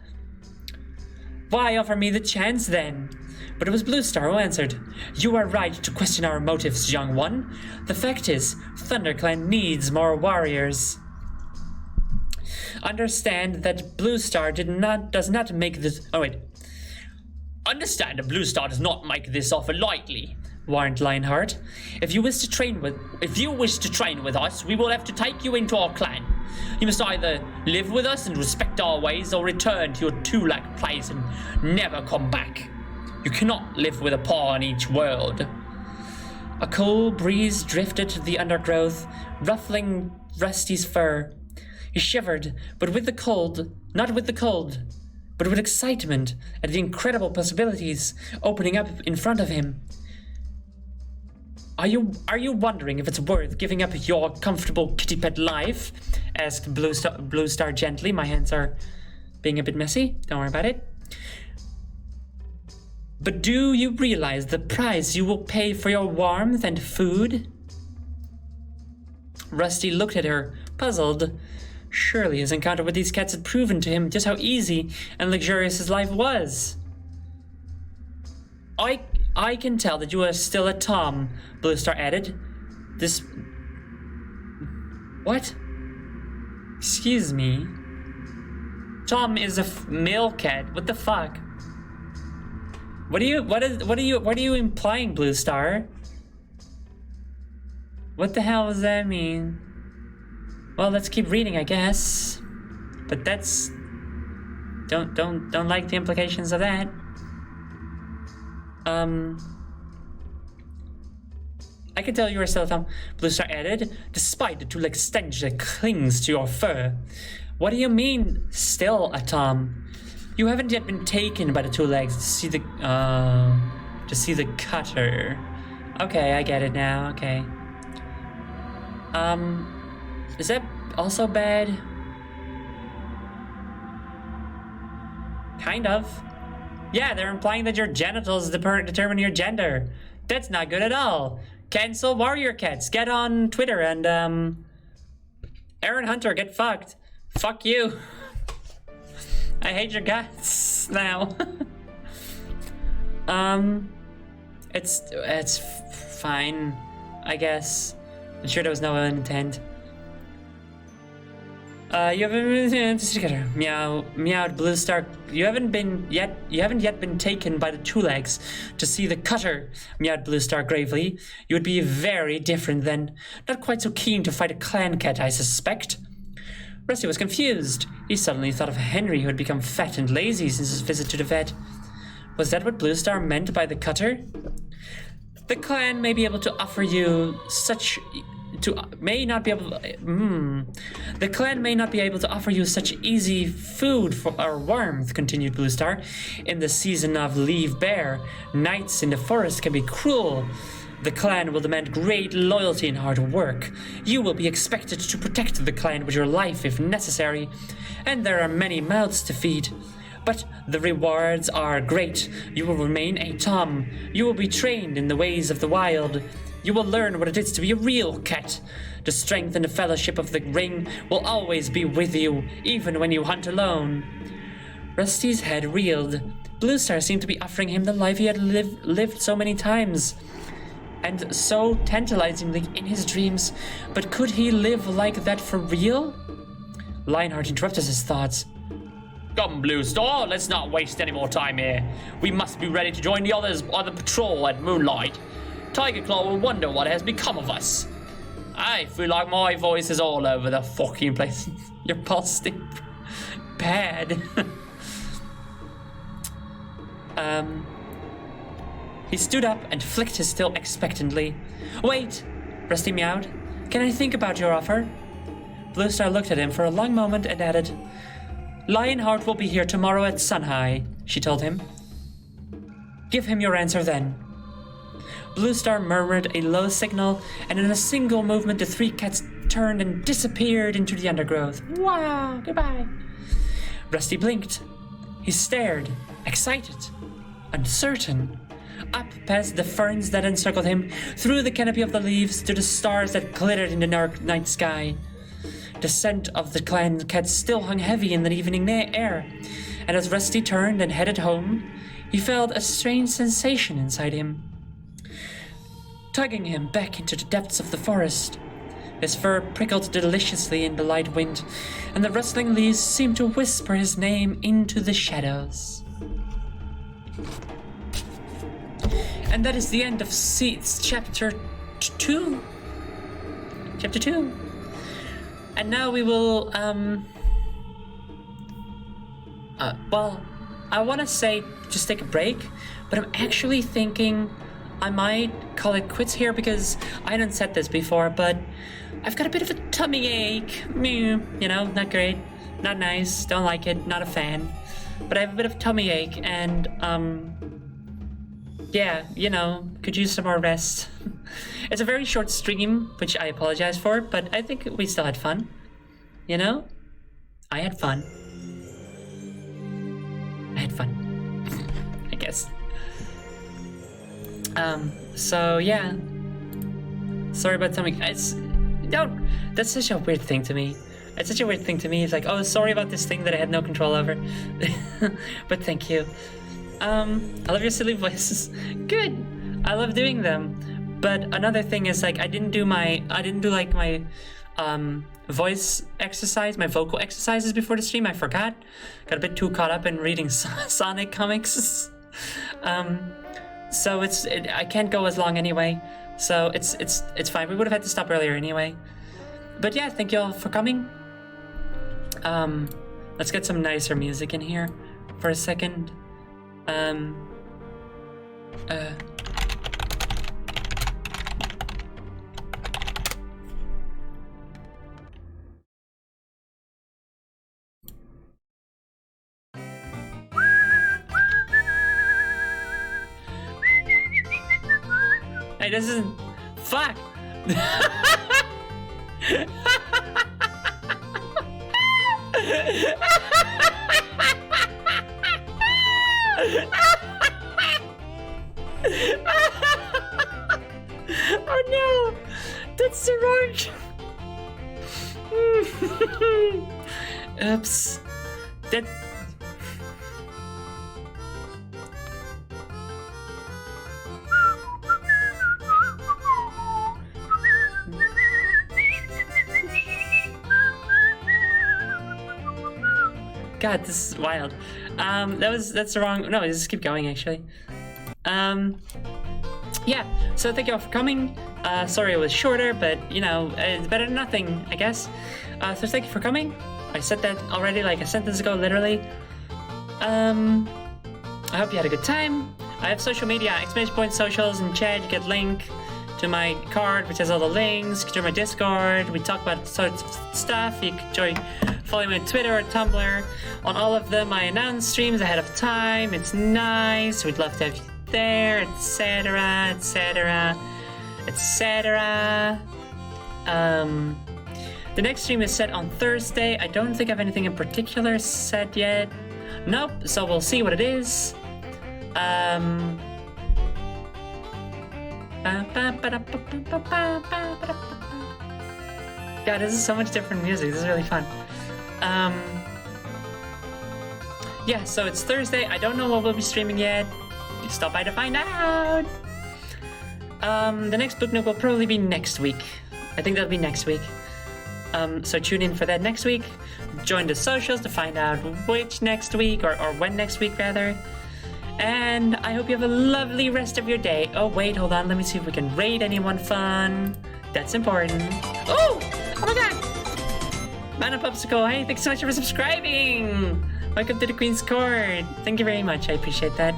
Why offer me the chance then? But it was Blue Star who answered. You are right to question our motives, young one. The fact is, ThunderClan needs more warriors. Understand that Blue Star does not make this... Oh, wait. Understand that Blue Star does not make this offer lightly, warned Lionheart. If you wish to train with us, we will have to take you into our clan. You must either live with us and respect our ways, or return to your two-lack place and never come back. You cannot live with a paw in each world. A cool breeze drifted the undergrowth, ruffling Rusty's fur. He shivered, but with the cold, not with the cold, but with excitement at the incredible possibilities opening up in front of him. Are you wondering if it's worth giving up your comfortable kitty pet life? Asked Blue Star gently. My hands are being a bit messy. Don't worry about it. But do you realize the price you will pay for your warmth and food? Rusty looked at her, puzzled. Surely his encounter with these cats had proven to him just how easy and luxurious his life was. I can tell that you are still a Tom, Blue Star added. This... What? Excuse me? Tom is a male cat. What the fuck? What are you implying, Blue Star? What the hell does that mean? Well, let's keep reading, I guess. But that's... Don't like the implications of that. I can tell you are still a Tom, Blue Star added, despite the two-legged stench that clings to your fur. What do you mean, still a Tom? You haven't yet been taken by the two legs to see the cutter. Okay, I get it now, okay. Is that also bad? Kind of. Yeah, they're implying that your genitals determine your gender. That's not good at all. Cancel Warrior Cats. Get on Twitter and, Aaron Hunter, get fucked. Fuck you. I hate your guts now. It's fine, I guess. I'm sure there was no intent. You haven't meowed Blue Star. You haven't yet been taken by the two legs to see the cutter, meowed Blue Star gravely. You would be very different then. Not quite so keen to fight a clan cat, I suspect. Rusty was confused. He suddenly thought of Henry, who had become fat and lazy since his visit to the vet. Was that what Blue Star meant by the cutter? The clan may be able to offer you such... may not be able to... The clan may not be able to offer you such easy food or warmth, continued Blue Star. In the season of Leave Bare, nights in the forest can be cruel. The clan will demand great loyalty and hard work. You will be expected to protect the clan with your life if necessary, and there are many mouths to feed. But the rewards are great. You will remain a Tom. You will be trained in the ways of the wild. You will learn what it is to be a real cat. The strength and the fellowship of the ring will always be with you, even when you hunt alone. Rusty's head reeled. Blue Star seemed to be offering him the life he had lived so many times, and so tantalizingly in his dreams. But could he live like that for real? Lionheart interrupted his thoughts. Come, Blue Star, let's not waste any more time here. We must be ready to join the other patrol at moonlight. Tiger Claw will wonder what has become of us. I feel like my voice is all over the fucking place. Your pulse stink bad. He stood up and flicked his tail expectantly. Wait, Rusty meowed. Can I think about your offer? Blue Star looked at him for a long moment and added, Lionheart will be here tomorrow at Sunhigh, she told him. Give him your answer then. Blue Star murmured a low signal, and in a single movement the three cats turned and disappeared into the undergrowth. Wow, goodbye. Rusty blinked. He stared, excited, uncertain, up past the ferns that encircled him, through the canopy of the leaves to the stars that glittered in the dark night sky. The scent of the clan cats still hung heavy in the evening air, and as Rusty turned and headed home, he felt a strange sensation inside him, tugging him back into the depths of the forest. His fur prickled deliciously in the light wind, and the rustling leaves seemed to whisper his name into the shadows. And that is the end of chapter 2. Chapter 2. And now we will, well, I want to say just take a break, but I'm actually thinking I might call it quits here because I hadn't said this before, but I've got a bit of a tummy ache. You know, not great, not nice, don't like it, not a fan. But I have a bit of tummy ache and, yeah, you know, could use some more rest. It's a very short stream, which I apologize for, but I think we still had fun. You know? I had fun. I had fun. I guess. So yeah. Sorry about tummy. That's such a weird thing to me. It's such a weird thing to me. It's like, oh, sorry about this thing that I had no control over. But thank you. I love your silly voices. Good. I love doing them. But another thing is like I didn't do my voice exercise, my vocal exercises before the stream. I forgot. Got a bit too caught up in reading Sonic comics. So I can't go as long anyway. So it's fine. We would have had to stop earlier anyway. But yeah, thank you all for coming. Let's get some nicer music in here for a second. Hey, this isn't... Fuck! Oh no! That's the wrong... Oops. That... God, this is wild. That's the wrong... No, just keep going, actually. yeah, so thank you all for coming. Sorry it was shorter, but you know, it's better than nothing, I guess. So thank you for coming. I said that already like a sentence ago, literally. I hope you had a good time. I have social media, exclamation point socials in chat. You get link to my card, which has all the links. You can join my Discord. We talk about sorts of stuff. You can join, follow me on Twitter or Tumblr. On all of them, I announce streams ahead of time. It's nice. We'd love to have you there, etc., etc., etc. The next stream is set on Thursday. I don't think I have anything in particular set yet. Nope, so we'll see what it is. God, this is so much different music. This is really fun. Yeah, so it's Thursday. I don't know what we'll be streaming yet. You stop by to find out. The next book nook will probably be next week. I think that'll be next week. So tune in for that next week. Join the socials to find out which next week, or when next week rather. And I hope you have a lovely rest of your day. Oh wait, hold on, let me see if we can raid anyone fun. That's important. Oh my god! Mana Popsicle, hey, thanks so much for subscribing! Welcome to the Queen's Court. Thank you very much, I appreciate that.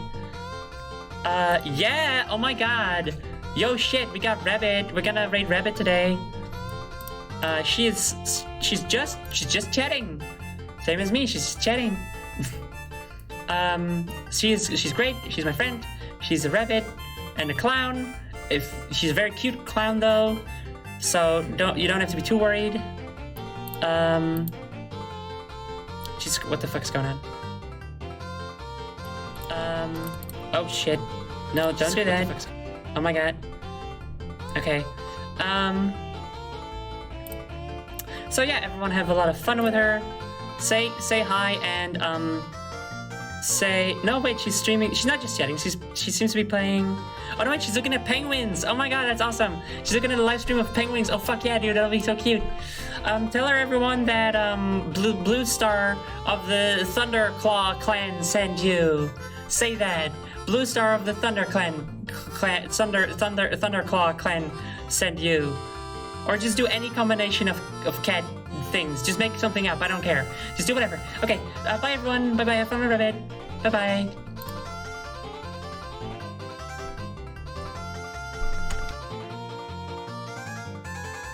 Yeah, oh my god. Yo shit, we got Rabbit. We're gonna raid Rabbit today. She's just chatting. Same as me, she's chatting. She's great. She's my friend. She's a rabbit and a clown. She's a very cute clown though, so you don't have to be too worried. What the fuck's going on? Oh shit. No, don't do that. Oh my god. Okay. So yeah, everyone have a lot of fun with her. Say hi and say no wait, she's streaming. She's not just chatting. She seems to be playing. Oh no wait, she's looking at penguins. Oh my god, that's awesome. She's looking at a live stream of penguins. Oh fuck yeah, dude, that'll be so cute. Tell her everyone that Blue Star of the Thunderclaw clan sent you. Say that. Blue Star of the Thunderclaw clan sent you. Or just do any combination of cat things. Just make something up. I don't care. Just do whatever. Okay. Bye everyone. Bye bye. Have fun with Rabbit. Bye bye.